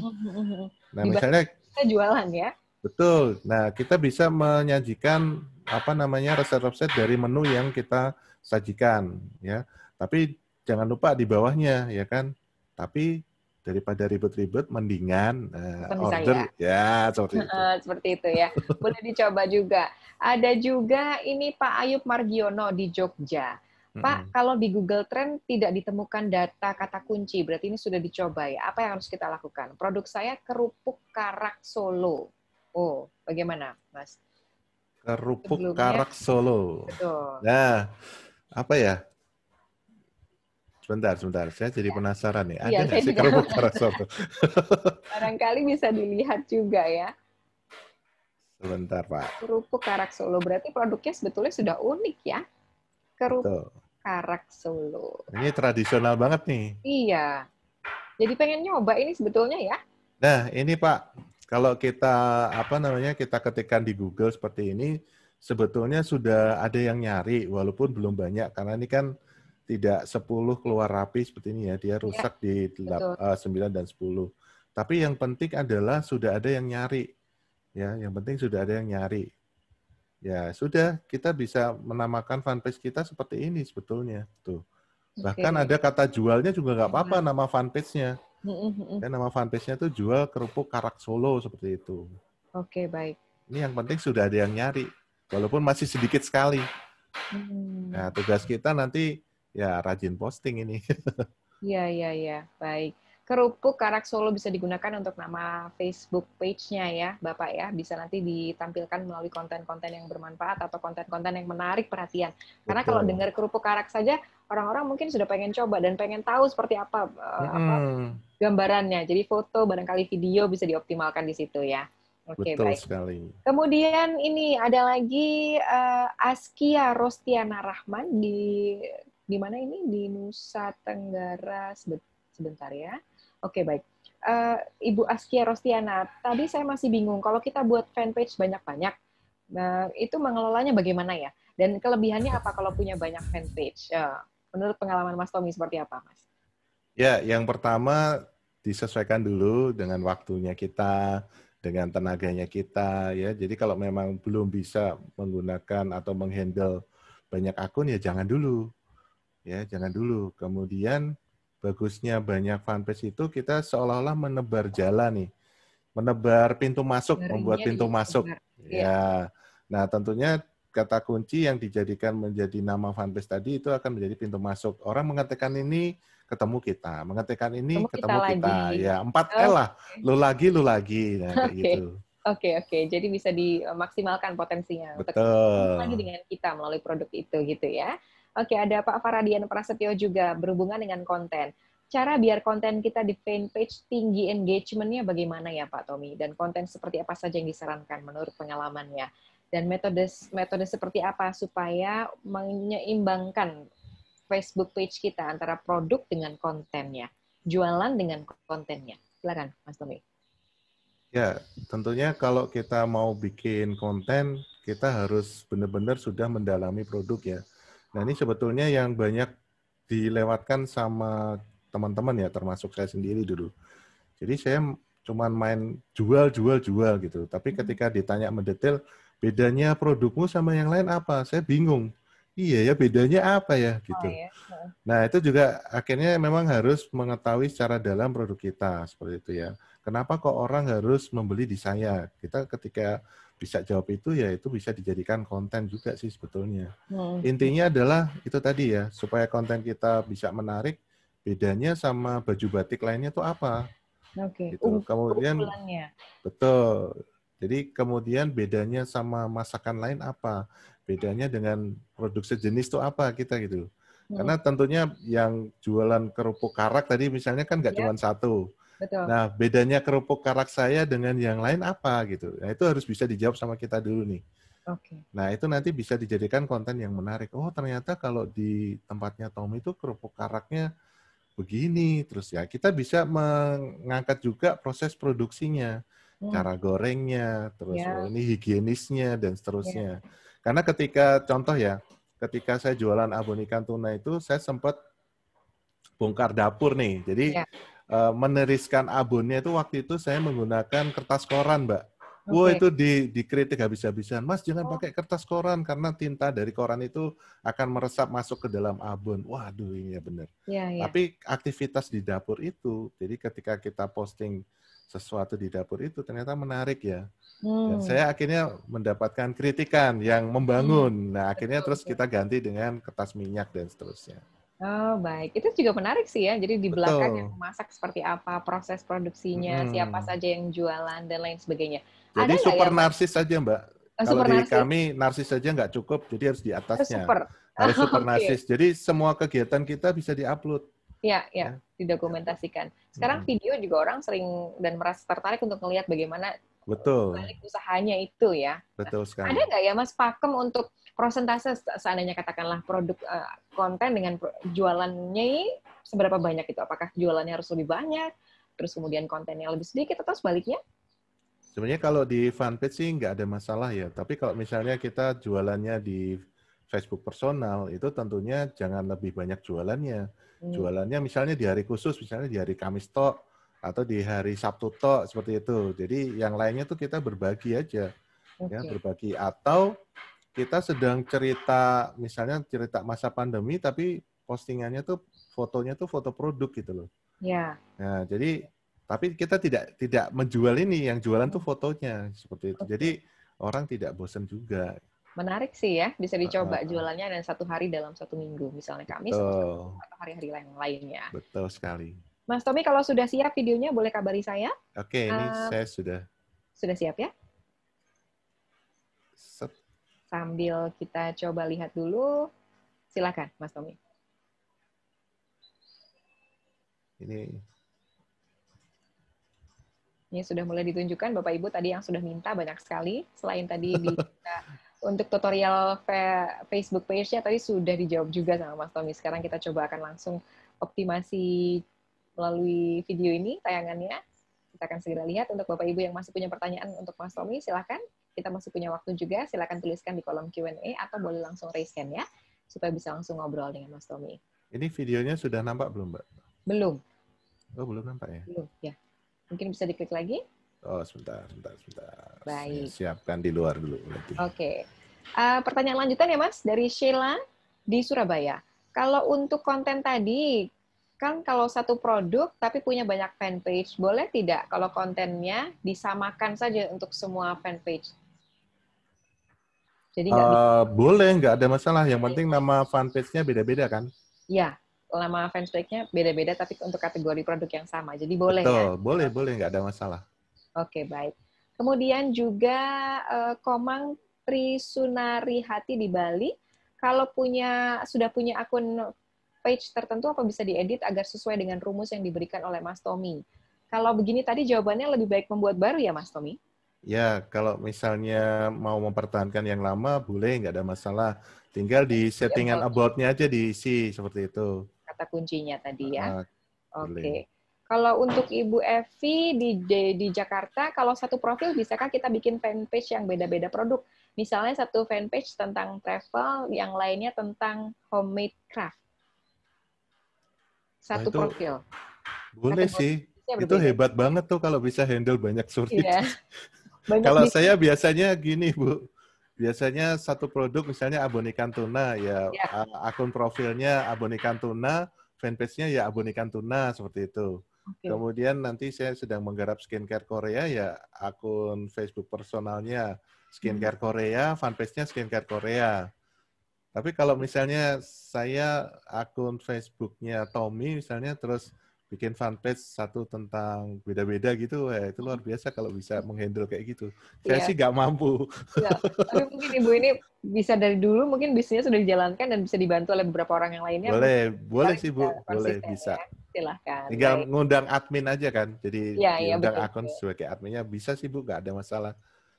Nah, misalnya kita jualan ya. Betul. Nah, kita bisa menyajikan resep-resep dari menu yang kita sajikan ya. Tapi jangan lupa di bawahnya ya kan. Tapi daripada ribet-ribet mendingan order ya seperti itu. Seperti itu ya. Boleh dicoba juga. Ada juga ini Pak Ayub Margiono di Jogja. Pak, kalau di Google Trend tidak ditemukan data kata kunci, berarti ini sudah dicoba ya. Apa yang harus kita lakukan? Produk saya kerupuk karak Solo. Oh, bagaimana, Mas? Kerupuk karak Solo. Betul. Nah, apa ya? Sebentar. Saya jadi penasaran nih. Ada nggak sih kerupuk karak Solo? Barangkali bisa dilihat juga ya. Sebentar, Pak. Kerupuk karak Solo. Berarti produknya sebetulnya sudah unik ya. Kerupuk karak Solo. Ini tradisional banget nih. Iya. Jadi pengen nyoba ini sebetulnya ya. Nah, ini Pak. Kalau kita kita ketikkan di Google seperti ini, sebetulnya sudah ada yang nyari, walaupun belum banyak, karena ini kan tidak 10 keluar rapi seperti ini ya, dia rusak di 9 dan 10. Tapi yang penting adalah sudah ada yang nyari, ya, yang penting sudah ada yang nyari. Ya sudah, kita bisa menamakan fanpage kita seperti ini sebetulnya, tuh. Bahkan ada kata jualnya juga nggak apa-apa nama fanpage-nya. Dan nama fanpage-nya itu jual kerupuk karak Solo seperti itu. Oke, baik. Ini yang penting sudah ada yang nyari, walaupun masih sedikit sekali. Nah, tugas kita nanti ya rajin posting ini. Iya, baik. Kerupuk karak Solo bisa digunakan untuk nama Facebook page-nya ya, Bapak ya. Bisa nanti ditampilkan melalui konten-konten yang bermanfaat atau konten-konten yang menarik perhatian. Karena kalau dengar kerupuk karak saja, orang-orang mungkin sudah pengen coba dan pengen tahu seperti apa gambarannya. Jadi foto, barangkali video bisa dioptimalkan di situ ya. Oke, betul baik. sekali. Kemudian ini ada lagi Askia Rostiana Rahman di mana ini? Di Nusa Tenggara. Sebentar ya. Oke, baik. Ibu Askia Rostiana, tadi saya masih bingung. Kalau kita buat fanpage banyak-banyak, itu mengelolanya bagaimana ya? Dan kelebihannya apa kalau punya banyak fanpage? Menurut pengalaman Mas Tommy seperti apa, Mas? Ya, yang pertama disesuaikan dulu dengan waktunya kita, dengan tenaganya kita, ya. Jadi kalau memang belum bisa menggunakan atau menghandle banyak akun, ya jangan dulu. Ya, jangan dulu. Kemudian bagusnya banyak fanpage itu kita seolah-olah menebar jalan nih. Menebar pintu masuk, membuat pintu masuk. Ya. Nah, tentunya kata kunci yang dijadikan menjadi nama fanpage tadi itu akan menjadi pintu masuk. Orang mengetikkan ini ketemu kita, mengetikkan ini ketemu kita. Ya, 4L lah. Lu lagi. Nah, kayak gitu. Oke. Jadi bisa dimaksimalkan potensinya untuk lagi dengan kita melalui produk itu gitu ya. Oke, ada Pak Faradian Prasetyo juga berhubungan dengan konten. Cara biar konten kita di fanpage tinggi engagement-nya bagaimana ya Pak Tommy? Dan konten seperti apa saja yang disarankan menurut pengalamannya? Dan metode seperti apa supaya menyeimbangkan Facebook page kita antara produk dengan kontennya, jualan dengan kontennya? Silakan, Mas Tommy. Ya, tentunya kalau kita mau bikin konten, kita harus benar-benar sudah mendalami produk ya. Nah, ini sebetulnya yang banyak dilewatkan sama teman-teman ya, termasuk saya sendiri dulu. Jadi saya cuma main jual gitu. Tapi ketika ditanya mendetail, bedanya produkmu sama yang lain apa? Saya bingung. Iya ya, bedanya apa ya gitu. Nah, itu juga akhirnya memang harus mengetahui secara dalam produk kita seperti itu ya. Kenapa kok orang harus membeli di saya? Kita ketika bisa jawab itu ya itu bisa dijadikan konten juga sih sebetulnya. Intinya adalah itu tadi ya, supaya konten kita bisa menarik, bedanya sama baju batik lainnya itu apa? Oke. Gitu. Kemudian betul. Jadi kemudian bedanya sama masakan lain apa? Bedanya dengan produk sejenis itu apa kita gitu. Karena tentunya yang jualan kerupuk karak tadi misalnya kan nggak cuma satu. Betul. Nah, bedanya kerupuk karak saya dengan yang lain apa gitu. Nah, itu harus bisa dijawab sama kita dulu nih. Oke. Nah, itu nanti bisa dijadikan konten yang menarik. Oh, ternyata kalau di tempatnya Tommy itu kerupuk karaknya begini. Terus ya, kita bisa mengangkat juga proses produksinya. Cara gorengnya, terus ini higienisnya, dan seterusnya. Karena ketika, contoh ya, ketika saya jualan abon ikan tuna itu, saya sempat bongkar dapur nih. Jadi, meneriskan abonnya itu waktu itu saya menggunakan kertas koran, Mbak. Wah, itu dikritik habis-habisan. Mas, jangan pakai kertas koran karena tinta dari koran itu akan meresap masuk ke dalam abon. Waduh, ini ya benar. Tapi aktivitas di dapur itu, jadi ketika kita posting sesuatu di dapur itu ternyata menarik ya. Dan saya akhirnya mendapatkan kritikan yang membangun. Nah, akhirnya terus kita ganti dengan kertas minyak dan seterusnya. Oh, baik. Itu juga menarik sih ya. Jadi di belakang yang memasak seperti apa, proses produksinya, siapa saja yang jualan, dan lain sebagainya. Jadi super narsis saja, Mbak. Kalau di kami, narsis saja nggak cukup, jadi harus di atasnya. Harus super narsis. Jadi semua kegiatan kita bisa di-upload. Iya, didokumentasikan. Sekarang video juga orang sering dan merasa tertarik untuk melihat bagaimana balik usahanya itu ya. Betul sekali. Ada nggak ya Mas pakem untuk prosentase seandainya katakanlah produk konten dengan jualannya ini seberapa banyak itu? Apakah jualannya harus lebih banyak, terus kemudian kontennya lebih sedikit, atau sebaliknya? Sebenarnya kalau di fanpage sih nggak ada masalah ya. Tapi kalau misalnya kita jualannya di Facebook personal, itu tentunya jangan lebih banyak jualannya. Jualannya misalnya di hari khusus, misalnya di hari Kamis tok, atau di hari Sabtu tok, seperti itu. Jadi yang lainnya tuh kita berbagi aja. Ya, berbagi. Atau kita sedang cerita, misalnya cerita masa pandemi, tapi postingannya tuh fotonya tuh foto produk gitu loh. Ya. Nah, jadi tapi kita tidak menjual ini, yang jualan tuh fotonya seperti itu. Jadi orang tidak bosan juga. Menarik sih ya, bisa dicoba jualannya dan 1 hari dalam 1 minggu, misalnya Kamis atau hari-hari lainnya. Betul sekali. Mas Tommy, kalau sudah siap videonya boleh kabari saya. Oke, ini saya sudah. Sudah siap ya? Sambil kita coba lihat dulu, silakan Mas Tommy. Ini sudah mulai ditunjukkan Bapak Ibu tadi yang sudah minta banyak sekali. Selain tadi untuk tutorial Facebook page-nya tadi sudah dijawab juga sama Mas Tommy. Sekarang kita coba akan langsung optimasi melalui video ini tayangannya. Kita akan segera lihat. Untuk Bapak Ibu yang masih punya pertanyaan untuk Mas Tommy, silakan. Kita masih punya waktu juga. Silakan tuliskan di kolom Q&A atau boleh langsung raise hand ya, supaya bisa langsung ngobrol dengan Mas Tommy. Ini videonya sudah nampak belum, Mbak? Belum. Oh, belum nampak ya? Belum, ya. Mungkin bisa diklik lagi. Oh, sebentar. Baik. Siapkan di luar dulu. Oke. Pertanyaan lanjutan ya, Mas, dari Sheila di Surabaya. Kalau untuk konten tadi, kan kalau satu produk tapi punya banyak fanpage, boleh tidak kalau kontennya disamakan saja untuk semua fanpage? Jadi boleh, nggak ada masalah. Yang penting nama fanpage-nya beda-beda kan? Iya. Nama fanpage-nya beda-beda, tapi untuk kategori produk yang sama. Jadi boleh ya? Boleh, nggak ada masalah. Oke, baik. Kemudian juga Komang Trisunari Hati di Bali, kalau sudah punya akun page tertentu, apa bisa diedit agar sesuai dengan rumus yang diberikan oleh Mas Tommy? Kalau begini tadi jawabannya lebih baik membuat baru ya, Mas Tommy? Ya, kalau misalnya mau mempertahankan yang lama, boleh, nggak ada masalah. Tinggal di settingan about-nya aja diisi, seperti itu. Kata kuncinya tadi ya. Oke. Kalau untuk Ibu Evi di Jakarta, kalau satu profil bisakah kita bikin fanpage yang beda-beda produk? Misalnya satu fanpage tentang travel, yang lainnya tentang homemade craft. Satu profil. Boleh sih. Itu hebat banget tuh kalau bisa handle banyak survei. Iya. Kalau saya biasanya gini, Bu. Biasanya satu produk misalnya abon ikan tuna, ya akun profilnya abon ikan tuna, fanpage-nya ya abon ikan tuna, seperti itu. Kemudian nanti saya sedang menggarap skincare Korea, ya akun Facebook personalnya skincare Korea, fanpage-nya skincare Korea. Tapi kalau misalnya saya akun Facebook-nya Tommy misalnya, terus bikin fanpage satu tentang beda-beda gitu, itu luar biasa kalau bisa menghandle kayak gitu. Saya sih nggak mampu. Ya, tapi mungkin Ibu ini bisa dari dulu, mungkin bisnisnya sudah dijalankan dan bisa dibantu oleh beberapa orang yang lainnya. Boleh sih Bu, boleh, bisa. Ya. Silahkan. Tinggal ngundang admin aja kan, jadi ya, diundang betul, akun sebagai adminnya, bisa sih Bu, nggak ada masalah.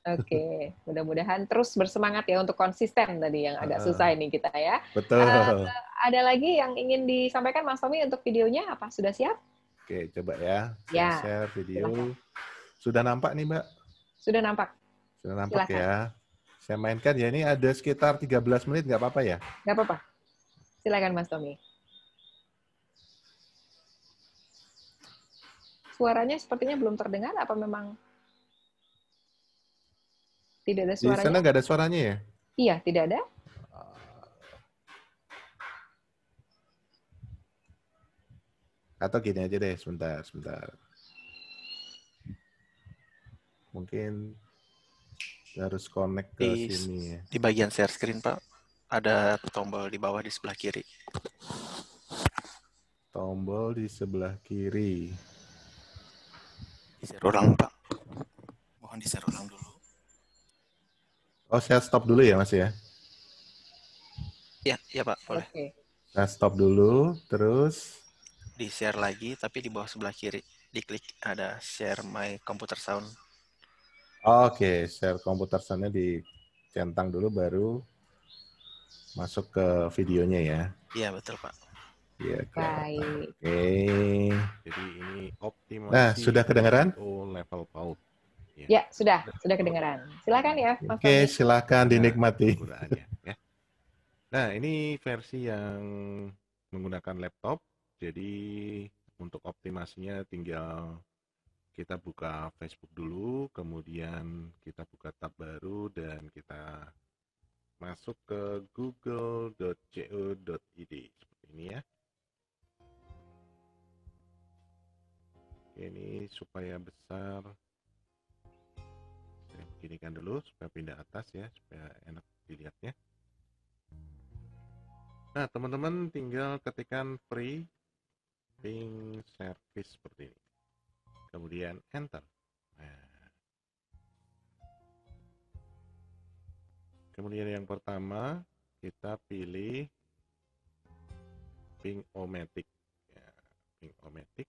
Oke, mudah-mudahan terus bersemangat ya untuk konsisten tadi yang agak susah ini kita ya. Betul. Ada lagi yang ingin disampaikan Mas Tommy untuk videonya, apa sudah siap? Oke, coba ya. Saya share video. Silakan. Sudah nampak nih Mbak? Sudah nampak. Sudah nampak. Silakan. Ya. Saya mainkan ya, ini ada sekitar 13 menit, nggak apa-apa ya? Nggak apa-apa. Silakan Mas Tommy. Suaranya sepertinya belum terdengar, apa memang tidak ada suaranya? Di sana nggak ada suaranya ya? Iya, tidak ada. Atau gini aja deh, sebentar. Mungkin harus connect ke sini ya. Di bagian share screen, Pak, ada tombol di bawah di sebelah kiri. Tombol di sebelah kiri. Di-share ulang, Pak. Mohon di-share ulang dulu. Oh, saya stop dulu ya, Mas ya? Iya, Pak, boleh. Oke. Saya stop dulu, terus di-share lagi, tapi di bawah sebelah kiri. Diklik ada share my computer sound. Oke, share computer sound-nya dicentang dulu, baru masuk ke videonya ya. Iya, betul, Pak. Iya, baik. Oke. Jadi ini optimasi. Nah, sudah kedengaran? Level PAUD. Ya, sudah kedengaran. Silakan ya, Mas. Oke, silakan dinikmati. Ya. Nah, ini versi yang menggunakan laptop. Jadi untuk optimasinya tinggal kita buka Facebook dulu, kemudian kita buka tab baru dan kita masuk ke google.co.id seperti ini ya. Ini supaya besar, saya beginikan dulu supaya pindah atas ya, supaya enak dilihatnya. Nah, teman-teman tinggal ketikkan free ping service seperti ini, kemudian enter. Nah, kemudian yang pertama kita pilih ping-o-matic ya, ping-o-matic.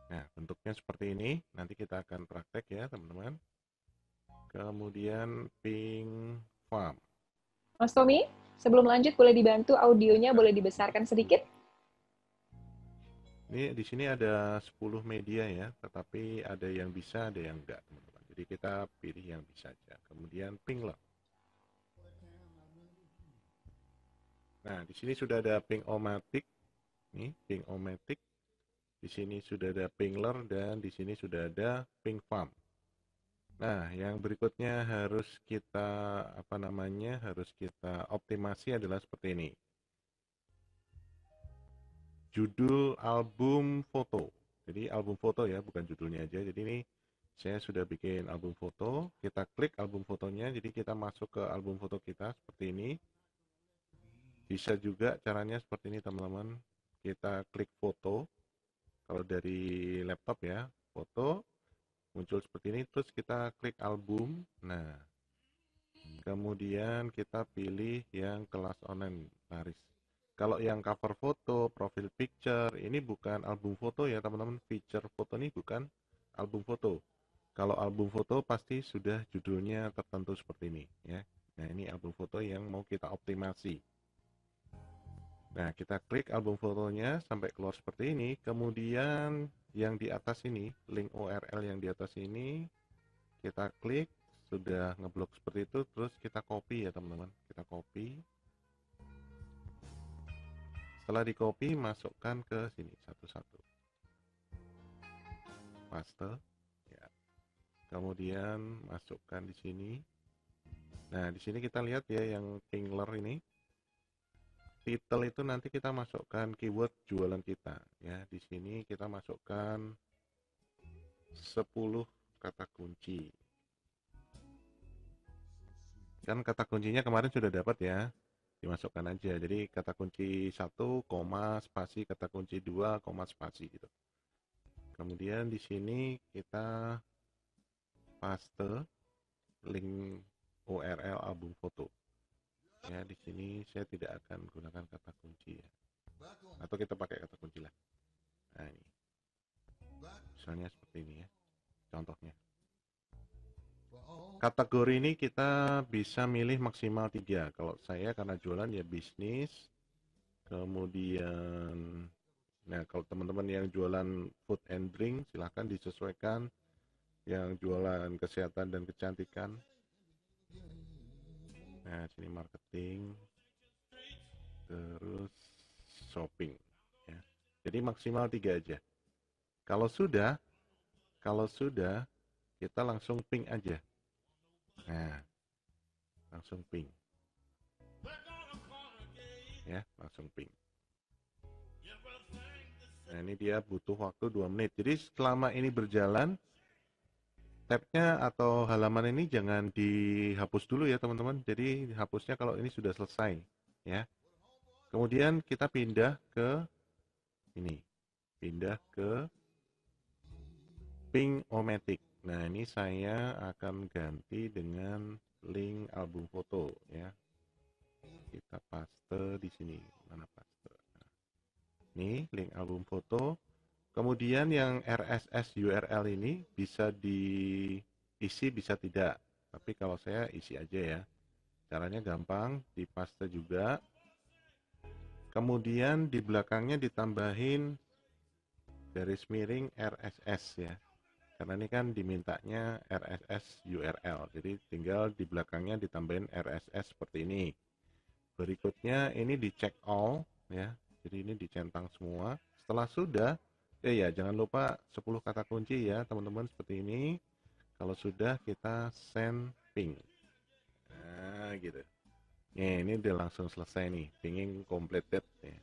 Nah, bentuknya seperti ini. Nanti kita akan praktek ya, teman-teman. Kemudian ping farm. Mas Tommy, sebelum lanjut boleh dibantu audionya boleh dibesarkan sedikit? Ini di sini ada 10 media ya, tetapi ada yang bisa, ada yang enggak, teman-teman. Jadi kita pilih yang bisa aja. Kemudian pingler. Nah, di sini sudah ada ping-o-matic. Nih, ping-o-matic. Di sini sudah ada pingler dan di sini sudah ada ping farm. Nah, yang berikutnya harus kita harus kita optimasi adalah seperti ini. Judul album foto. Jadi album foto ya, bukan judulnya aja. Jadi ini saya sudah bikin album foto. Kita klik album fotonya. Jadi kita masuk ke album foto kita seperti ini. Bisa juga caranya seperti ini, teman-teman. Kita klik foto. Kalau dari laptop ya, foto muncul seperti ini, terus kita klik album. Nah, kemudian kita pilih yang kelas online laris. Kalau yang cover foto, profil picture, ini bukan album foto ya teman-teman. Feature foto ini bukan album foto. Kalau album foto pasti sudah judulnya tertentu seperti ini ya. Nah, ini album foto yang mau kita optimasi. Nah, kita klik album fotonya sampai keluar seperti ini. Kemudian yang di atas ini, link URL yang di atas ini, kita klik, sudah ngeblok seperti itu, terus kita copy ya teman-teman. Kita copy. Setelah di copy, masukkan ke sini satu-satu. Paste. Ya. Kemudian masukkan di sini. Nah, di sini kita lihat ya yang pingler ini. Title itu nanti kita masukkan keyword jualan kita ya. Di sini kita masukkan 10 kata kunci. Kan kata kuncinya kemarin sudah dapat ya. dimasukkan aja. Jadi kata kunci 1, koma, spasi, kata kunci 2, koma, spasi gitu. Kemudian di sini kita paste link URL album foto. Ya, di sini saya tidak akan gunakan kata kunci ya. Atau kita pakai kata kunci lah. Nah, ini. Misalnya seperti ini ya. Contohnya. Kategori ini kita bisa milih maksimal 3. Kalau saya karena jualan ya bisnis. Kemudian, nah kalau teman-teman yang jualan food and drink silahkan disesuaikan. Yang jualan kesehatan dan kecantikan. Nah, sini marketing. Terus shopping. Ya. Jadi maksimal 3 aja. Kalau sudah kita langsung ping aja. Nah, langsung ping. Ya, langsung ping. Nah, ini dia butuh waktu 2 menit. Jadi selama ini berjalan, tabnya atau halaman ini jangan dihapus dulu ya teman-teman. Jadi hapusnya kalau ini sudah selesai. Ya. Kemudian kita pindah ke ini. Pindah ke Ping-O-Matic. Nah, ini saya akan ganti dengan link album foto ya. Kita paste di sini. Mana paste? Nah, ini link album foto. Kemudian yang RSS URL ini bisa diisi, bisa tidak. Tapi kalau saya isi aja ya. Caranya gampang, dipaste juga. Kemudian di belakangnya ditambahin garis miring RSS ya. Karena ini kan dimintanya RSS URL. Jadi tinggal di belakangnya ditambahin RSS seperti ini. Berikutnya ini di check all ya. Jadi ini dicentang semua. Setelah sudah, ya jangan lupa 10 kata kunci ya teman-teman seperti ini. Kalau sudah kita send ping. Nah gitu. Ini udah langsung selesai nih. Pinging completed ya.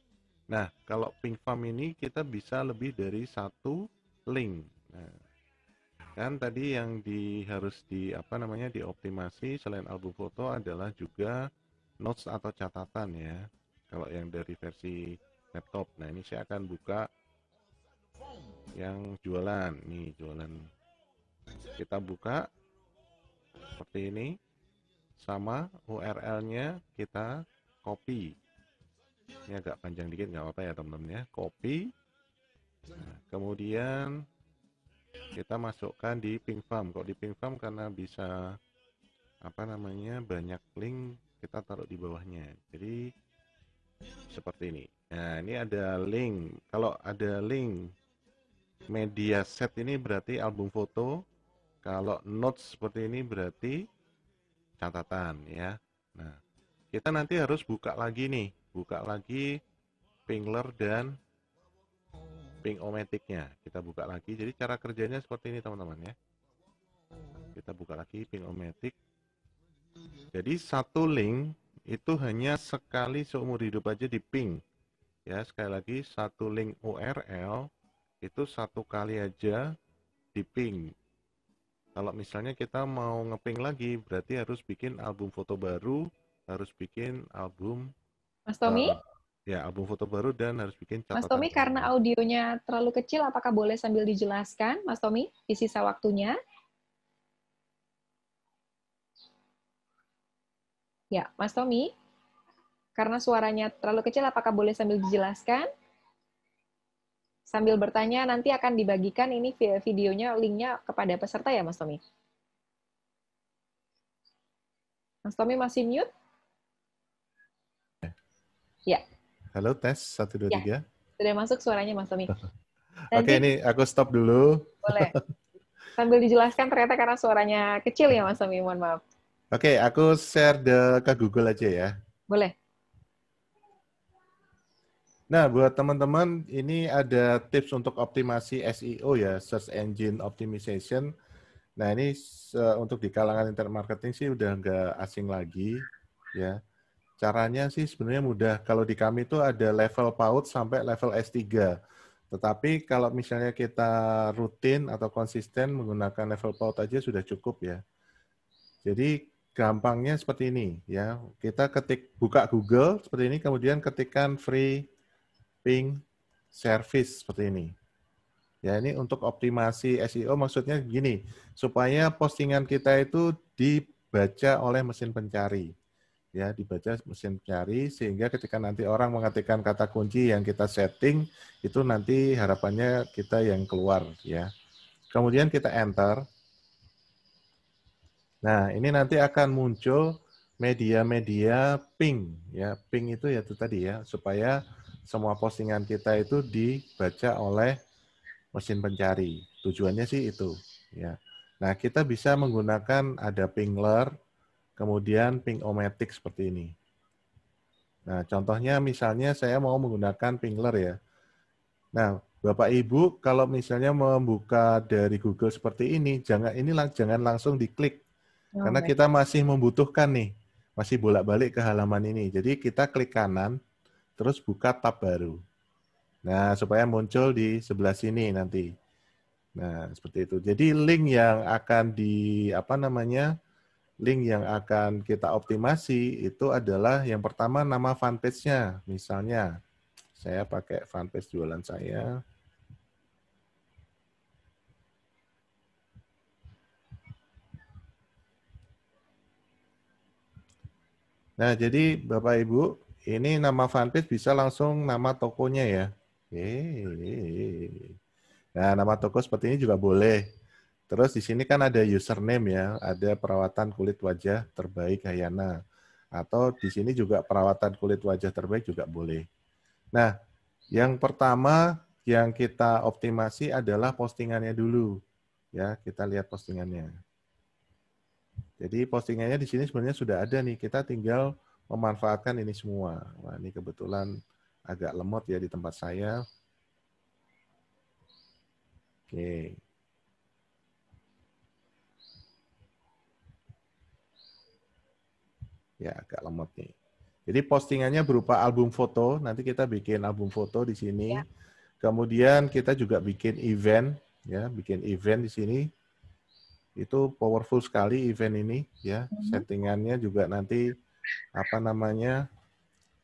Nah kalau ping farm ini kita bisa lebih dari 1 link. Nah, kan tadi yang harus dioptimasi selain album foto adalah juga notes atau catatan ya. Kalau yang dari versi laptop. Nah, ini saya akan buka yang jualan. Nih, jualan. Kita buka seperti ini. Sama URL-nya kita copy. Ini agak panjang dikit nggak apa-apa ya teman-teman ya. Copy. Nah, kemudian kita masukkan di ping farm. Kok di ping farm karena bisa banyak link, kita taruh di bawahnya. Jadi seperti ini. Nah, ini ada link. Kalau ada link media set ini berarti album foto. Kalau notes seperti ini berarti catatan ya. Nah, kita nanti harus buka lagi nih. Buka lagi Pingler dan Ping-O-Matic-nya. Kita buka lagi. Jadi cara kerjanya seperti ini teman-teman ya. Kita buka lagi Ping-O-Matic. Jadi satu link itu hanya sekali seumur hidup aja di ping. Ya, sekali lagi satu link URL itu satu kali aja di ping. Kalau misalnya kita mau ngeping lagi, berarti harus bikin album foto baru, harus bikin album Mas Tommy? Ya, album foto baru dan harus bikin catatan. Mas Tommy, karena audionya terlalu kecil, apakah boleh sambil dijelaskan, Mas Tommy, di sisa waktunya? Ya, Mas Tommy, karena suaranya terlalu kecil, apakah boleh sambil dijelaskan? Sambil bertanya, nanti akan dibagikan ini videonya, linknya kepada peserta ya, Mas Tommy? Mas Tommy masih mute? Ya. Halo, tes 1, 2, 3. Sudah masuk suaranya, Mas Tommy. Oke, ini aku stop dulu. Boleh. Sambil dijelaskan ternyata karena suaranya kecil ya, Mas Tommy, mohon maaf. Oke, aku share ke Google aja ya. Boleh. Nah, buat teman-teman, ini ada tips untuk optimasi SEO ya, Search Engine Optimization. Nah, ini untuk di kalangan internet marketing sih udah nggak asing lagi ya. Caranya sih sebenarnya mudah. Kalau di kami itu ada level PAUD sampai level S3. Tetapi kalau misalnya kita rutin atau konsisten menggunakan level PAUD aja sudah cukup ya. Jadi gampangnya seperti ini ya. Kita buka Google seperti ini, kemudian ketikkan free ping service seperti ini. Ya, ini untuk optimasi SEO maksudnya gini, supaya postingan kita itu dibaca oleh mesin pencari. Ya, dibaca mesin pencari sehingga ketika nanti orang mengetikkan kata kunci yang kita setting, itu nanti harapannya kita yang keluar ya. Kemudian kita enter. Nah, ini nanti akan muncul media-media ping. Ya, ping itu ya itu tadi ya, supaya semua postingan kita itu dibaca oleh mesin pencari. Tujuannya sih itu. Ya. Nah, kita bisa menggunakan ada pingler, kemudian ping-o-matic seperti ini. Nah, contohnya misalnya saya mau menggunakan pingler ya. Nah, Bapak Ibu kalau misalnya membuka dari Google seperti ini, jangan langsung diklik. Karena kita masih membutuhkan nih, masih bolak-balik ke halaman ini. Jadi kita klik kanan, terus buka tab baru. Nah, supaya muncul di sebelah sini nanti. Nah, seperti itu. Jadi link yang akan link yang akan kita optimasi itu adalah yang pertama nama fanpage-nya. Misalnya, saya pakai fanpage jualan saya. Nah, jadi Bapak Ibu, ini nama fanpage bisa langsung nama tokonya ya. Nah, nama toko seperti ini juga boleh. Terus di sini kan ada username ya, ada perawatan kulit wajah terbaik Hayana. Atau di sini juga perawatan kulit wajah terbaik juga boleh. Nah, yang pertama yang kita optimasi adalah postingannya dulu. Ya, kita lihat postingannya. Jadi postingannya di sini sebenarnya sudah ada nih, kita tinggal memanfaatkan ini semua. Wah, ini kebetulan agak lemot ya di tempat saya. Oke. Ya, agak lemot nih. Jadi postingannya berupa album foto, nanti kita bikin album foto di sini. Ya. Kemudian kita juga bikin event, ya, bikin event di sini. Itu powerful sekali event ini ya. Settingannya juga nanti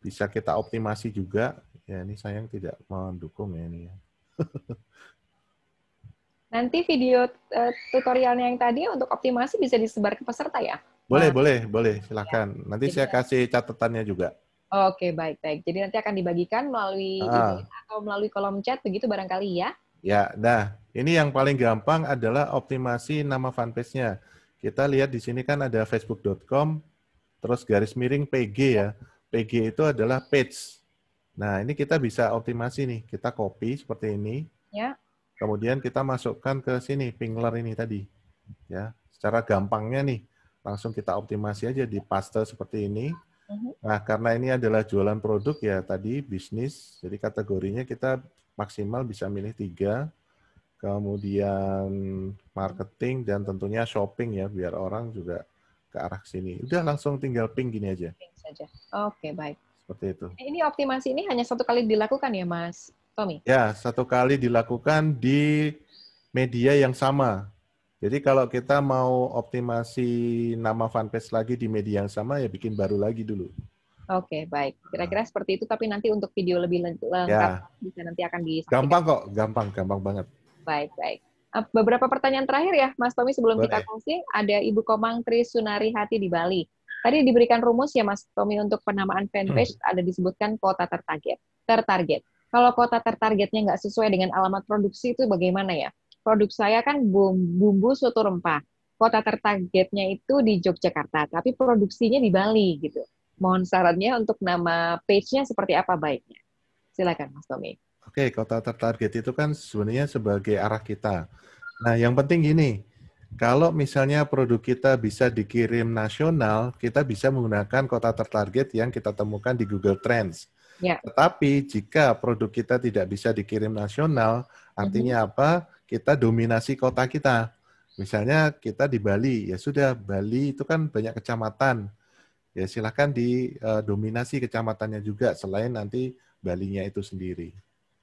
bisa kita optimasi juga. Ya, ini sayang tidak mendukung ya ini ya. Nanti video tutorialnya yang tadi untuk optimasi bisa disebar ke peserta ya? Boleh, silakan. Ya. Nanti saya kasih catatannya juga. Oke, baik. Jadi nanti akan dibagikan melalui email atau melalui kolom chat begitu barangkali ya? Ya, nah ini yang paling gampang adalah optimasi nama fanpage-nya. Kita lihat di sini kan ada facebook.com, terus garis miring PG ya. PG itu adalah page. Nah, ini kita bisa optimasi nih. Kita copy seperti ini. Ya. Kemudian kita masukkan ke sini, pingler ini tadi. Ya, secara gampangnya nih, langsung kita optimasi aja di paste seperti ini. Nah, karena ini adalah jualan produk ya tadi, bisnis. Jadi kategorinya kita maksimal bisa milih 3, kemudian marketing, dan tentunya shopping ya, biar orang juga ke arah sini. Udah langsung tinggal ping gini aja. Ping saja. Oke, baik. Seperti itu. Ini optimasi ini hanya 1 kali dilakukan ya, Mas Tommy? Ya, 1 kali dilakukan di media yang sama. Jadi kalau kita mau optimasi nama fanpage lagi di media yang sama, ya bikin baru lagi dulu. Oke, baik. Kira-kira seperti itu, tapi nanti untuk video lebih lengkap bisa nanti akan disampaikan. Gampang kok, gampang banget. Baik. Beberapa pertanyaan terakhir ya, Mas Tommy, sebelum kita closing. Ada Ibu Komang Tri Sunari Hati di Bali. Tadi diberikan rumus ya, Mas Tommy, untuk penamaan fanpage ada disebutkan kota tertarget. Kalau kota tertargetnya nggak sesuai dengan alamat produksi itu bagaimana ya? Produk saya kan bumbu soto rempah. Kota tertargetnya itu di Yogyakarta, tapi produksinya di Bali gitu. Mohon sarannya untuk nama page-nya seperti apa baiknya. Silakan, Mas Tommy. Oke, kota tertarget itu kan sebenarnya sebagai arah kita. Nah, yang penting gini, kalau misalnya produk kita bisa dikirim nasional, kita bisa menggunakan kota tertarget yang kita temukan di Google Trends. Ya. Tetapi jika produk kita tidak bisa dikirim nasional, artinya apa? Kita dominasi kota kita. Misalnya kita di Bali, ya sudah, Bali itu kan banyak kecamatan. Ya silakan didominasi kecamatannya juga, selain nanti Balinya itu sendiri.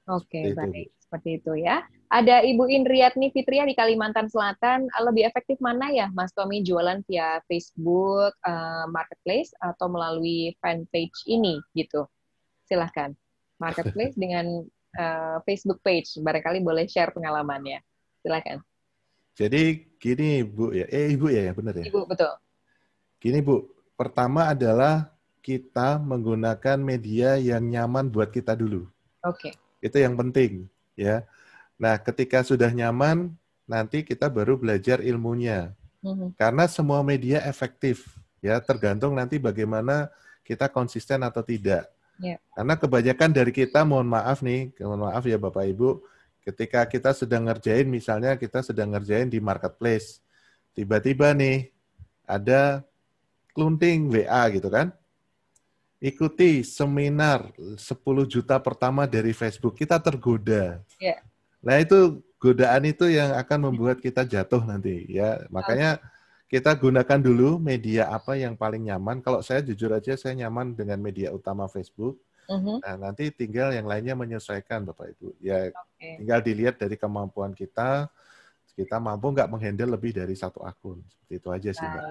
Oke, baik. Seperti itu ya. Ada Ibu Indriatni Fitria di Kalimantan Selatan. Lebih efektif mana ya, Mas Tommy, jualan via Facebook Marketplace atau melalui fanpage ini gitu? Silahkan. Marketplace dengan Facebook page. Barangkali boleh share pengalamannya. Silahkan. Jadi gini Bu ya, Ibu ya, benar ya? Ibu, betul. Gini Bu, pertama adalah kita menggunakan media yang nyaman buat kita dulu. Oke. Itu yang penting ya. Nah, ketika sudah nyaman, nanti kita baru belajar ilmunya. Karena semua media efektif, ya tergantung nanti bagaimana kita konsisten atau tidak. Yeah. Karena kebanyakan dari kita, mohon maaf ya Bapak Ibu, ketika kita sedang ngerjain, misalnya kita sedang ngerjain di marketplace, tiba-tiba nih ada kelunting WA gitu kan, ikuti seminar 10 juta pertama dari Facebook, kita tergoda. Yeah. Nah itu godaan itu yang akan membuat kita jatuh nanti ya. Makanya kita gunakan dulu media apa yang paling nyaman. Kalau saya jujur aja saya nyaman dengan media utama Facebook. Nah nanti tinggal yang lainnya menyesuaikan Bapak Ibu. Ya tinggal dilihat dari kemampuan kita mampu nggak menghandle lebih dari satu akun. Seperti itu aja sih Mbak.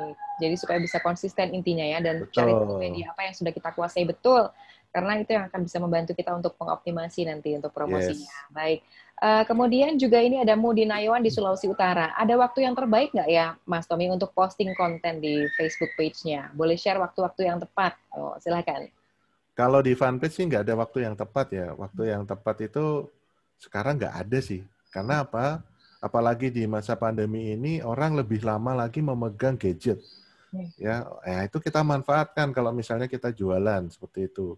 Jadi supaya bisa konsisten intinya ya, dan cari media apa yang sudah kita kuasai betul. Karena itu yang akan bisa membantu kita untuk mengoptimasi nanti untuk promosinya. Yes. Baik. Kemudian juga ini ada Mudi Nayawan di Sulawesi Utara. Ada waktu yang terbaik nggak ya, Mas Tommy, untuk posting konten di Facebook page-nya? Boleh share waktu-waktu yang tepat? Oh, silakan. Kalau di fanpage sih nggak ada waktu yang tepat ya. Waktu yang tepat itu sekarang nggak ada sih. Karena apa? Apalagi di masa pandemi ini orang lebih lama lagi memegang gadget. Ya, itu kita manfaatkan kalau misalnya kita jualan seperti itu.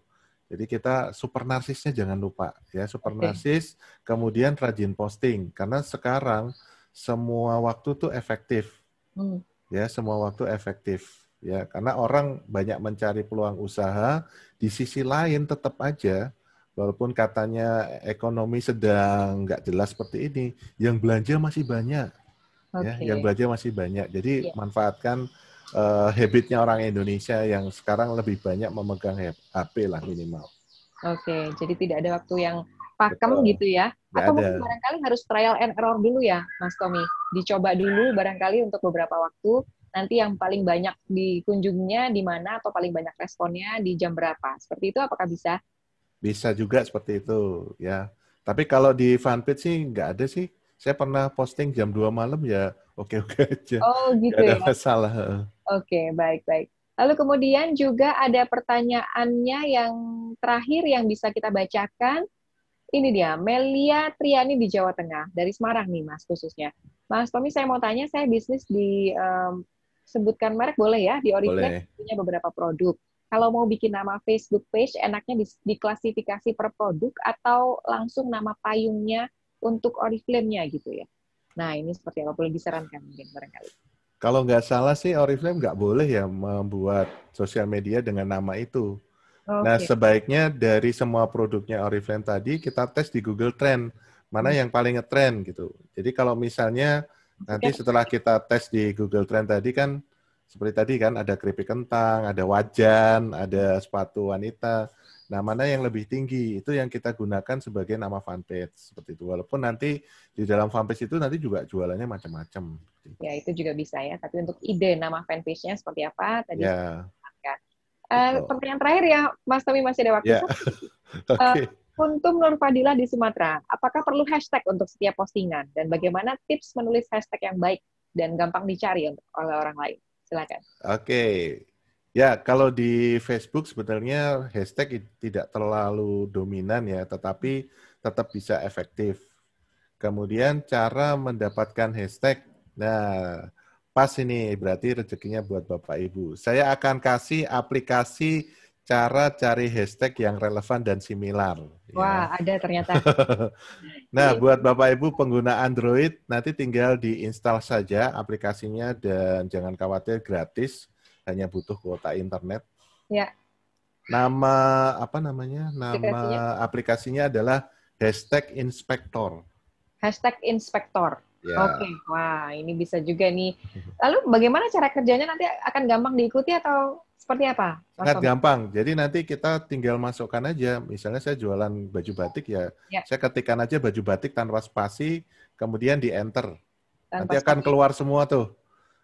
Jadi kita super narsisnya jangan lupa ya, super narsis, kemudian rajin posting karena sekarang semua waktu tuh efektif. Ya, semua waktu efektif ya, karena orang banyak mencari peluang usaha, di sisi lain tetap aja walaupun katanya ekonomi sedang nggak jelas seperti ini, yang belanja masih banyak. Ya, yang belanja masih banyak. Jadi manfaatkan habitnya orang Indonesia yang sekarang lebih banyak memegang HP lah minimal. Oke, jadi tidak ada waktu yang pakem gitu ya. Atau mungkin barangkali harus trial and error dulu ya, Mas Tommy. Dicoba dulu barangkali untuk beberapa waktu, nanti yang paling banyak dikunjunginya di mana atau paling banyak responnya di jam berapa. Seperti itu apakah bisa? Bisa juga seperti itu ya. Tapi kalau di fanpage sih nggak ada sih. Saya pernah posting jam 2 malam ya oke-oke aja. Oh gitu nggak ada ya. masalah. Oke, baik-baik. Lalu kemudian juga ada pertanyaannya yang terakhir yang bisa kita bacakan. Ini dia, Melia Triani di Jawa Tengah, dari Semarang nih Mas khususnya. Mas Tommy, saya mau tanya, saya bisnis di, sebutkan merek boleh ya, di Oriflame punya beberapa produk. Kalau mau bikin nama Facebook page, enaknya diklasifikasi per produk atau langsung nama payungnya untuk Oriflame-nya gitu ya. Nah, ini seperti apa? Boleh disarankan mungkin barangkali. Kalau nggak salah sih Oriflame nggak boleh ya membuat sosial media dengan nama itu. Nah, sebaiknya dari semua produknya Oriflame tadi kita tes di Google Trend, mana yang paling ngetrend gitu. Jadi kalau misalnya nanti setelah kita tes di Google Trend tadi kan, seperti tadi kan ada keripik kentang, ada wajan, ada sepatu wanita. Nah, mana yang lebih tinggi, itu yang kita gunakan sebagai nama fanpage. Seperti itu. Walaupun nanti di dalam fanpage itu nanti juga jualannya macam-macam. Ya, itu juga bisa ya. Tapi untuk ide nama fanpage-nya seperti apa, tadi pertanyaan terakhir ya, Mas Tommy, masih ada waktu. Untuk Nur Fadilah di Sumatera, apakah perlu hashtag untuk setiap postingan? Dan bagaimana tips menulis hashtag yang baik dan gampang dicari oleh orang lain? Silakan. Ya, kalau di Facebook sebenarnya hashtag tidak terlalu dominan ya, tetapi tetap bisa efektif. Kemudian cara mendapatkan hashtag, nah pas ini berarti rezekinya buat Bapak Ibu. Saya akan kasih aplikasi cara cari hashtag yang relevan dan similar. Wah, ada ternyata. Nah, buat Bapak Ibu pengguna Android, nanti tinggal diinstal saja aplikasinya dan jangan khawatir gratis. Hanya butuh kuota internet. Ya. Nama apa namanya? Nama aplikasinya adalah #Inspector. #Inspector. Ya. Oke, wah ini bisa juga nih. Lalu bagaimana cara kerjanya, nanti akan gampang diikuti atau Seperti apa, Mas Sangat Tommy? gampang. Jadi nanti kita tinggal masukkan aja. Misalnya saya jualan baju batik ya, saya ketikkan aja baju batik tanpa spasi, kemudian di enter. Nanti akan keluar semua tuh.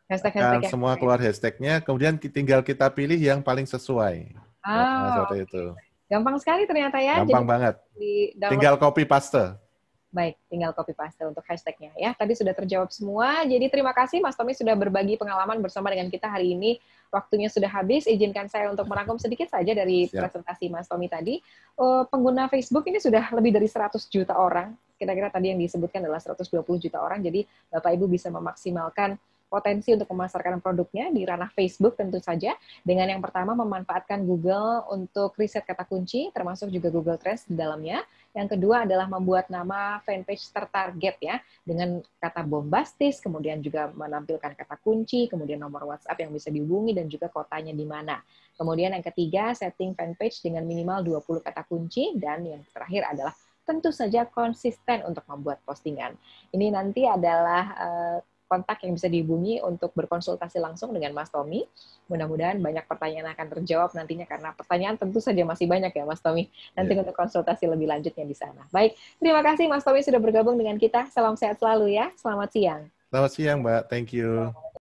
Akan semua keluar hashtagnya, kemudian tinggal kita pilih yang paling sesuai. Seperti itu. Gampang sekali ternyata ya. Gampang banget. Tinggal copy paste. Baik, tinggal copy paste untuk hashtagnya ya. Tadi sudah terjawab semua. Jadi terima kasih Mas Tommy sudah berbagi pengalaman bersama dengan kita hari ini. Waktunya sudah habis. Izinkan saya untuk merangkum sedikit saja dari presentasi Mas Tommy tadi. Pengguna Facebook ini sudah lebih dari 100 juta orang. Kira-kira tadi yang disebutkan adalah 120 juta orang. Jadi Bapak Ibu bisa memaksimalkan potensi untuk memasarkan produknya di ranah Facebook tentu saja. Dengan yang pertama memanfaatkan Google untuk riset kata kunci, termasuk juga Google Trends di dalamnya. Yang kedua adalah membuat nama fanpage tertarget ya, dengan kata bombastis, kemudian juga menampilkan kata kunci, kemudian nomor WhatsApp yang bisa dihubungi, dan juga kotanya di mana. Kemudian yang ketiga, setting fanpage dengan minimal 20 kata kunci, dan yang terakhir adalah tentu saja konsisten untuk membuat postingan. Ini nanti adalah kontak yang bisa dihubungi untuk berkonsultasi langsung dengan Mas Tommy. Mudah-mudahan banyak pertanyaan akan terjawab nantinya, karena pertanyaan tentu saja masih banyak ya Mas Tommy. Nanti untuk konsultasi lebih lanjutnya di sana. Baik, terima kasih Mas Tommy sudah bergabung dengan kita. Salam sehat selalu ya. Selamat siang. Selamat siang Mbak, thank you.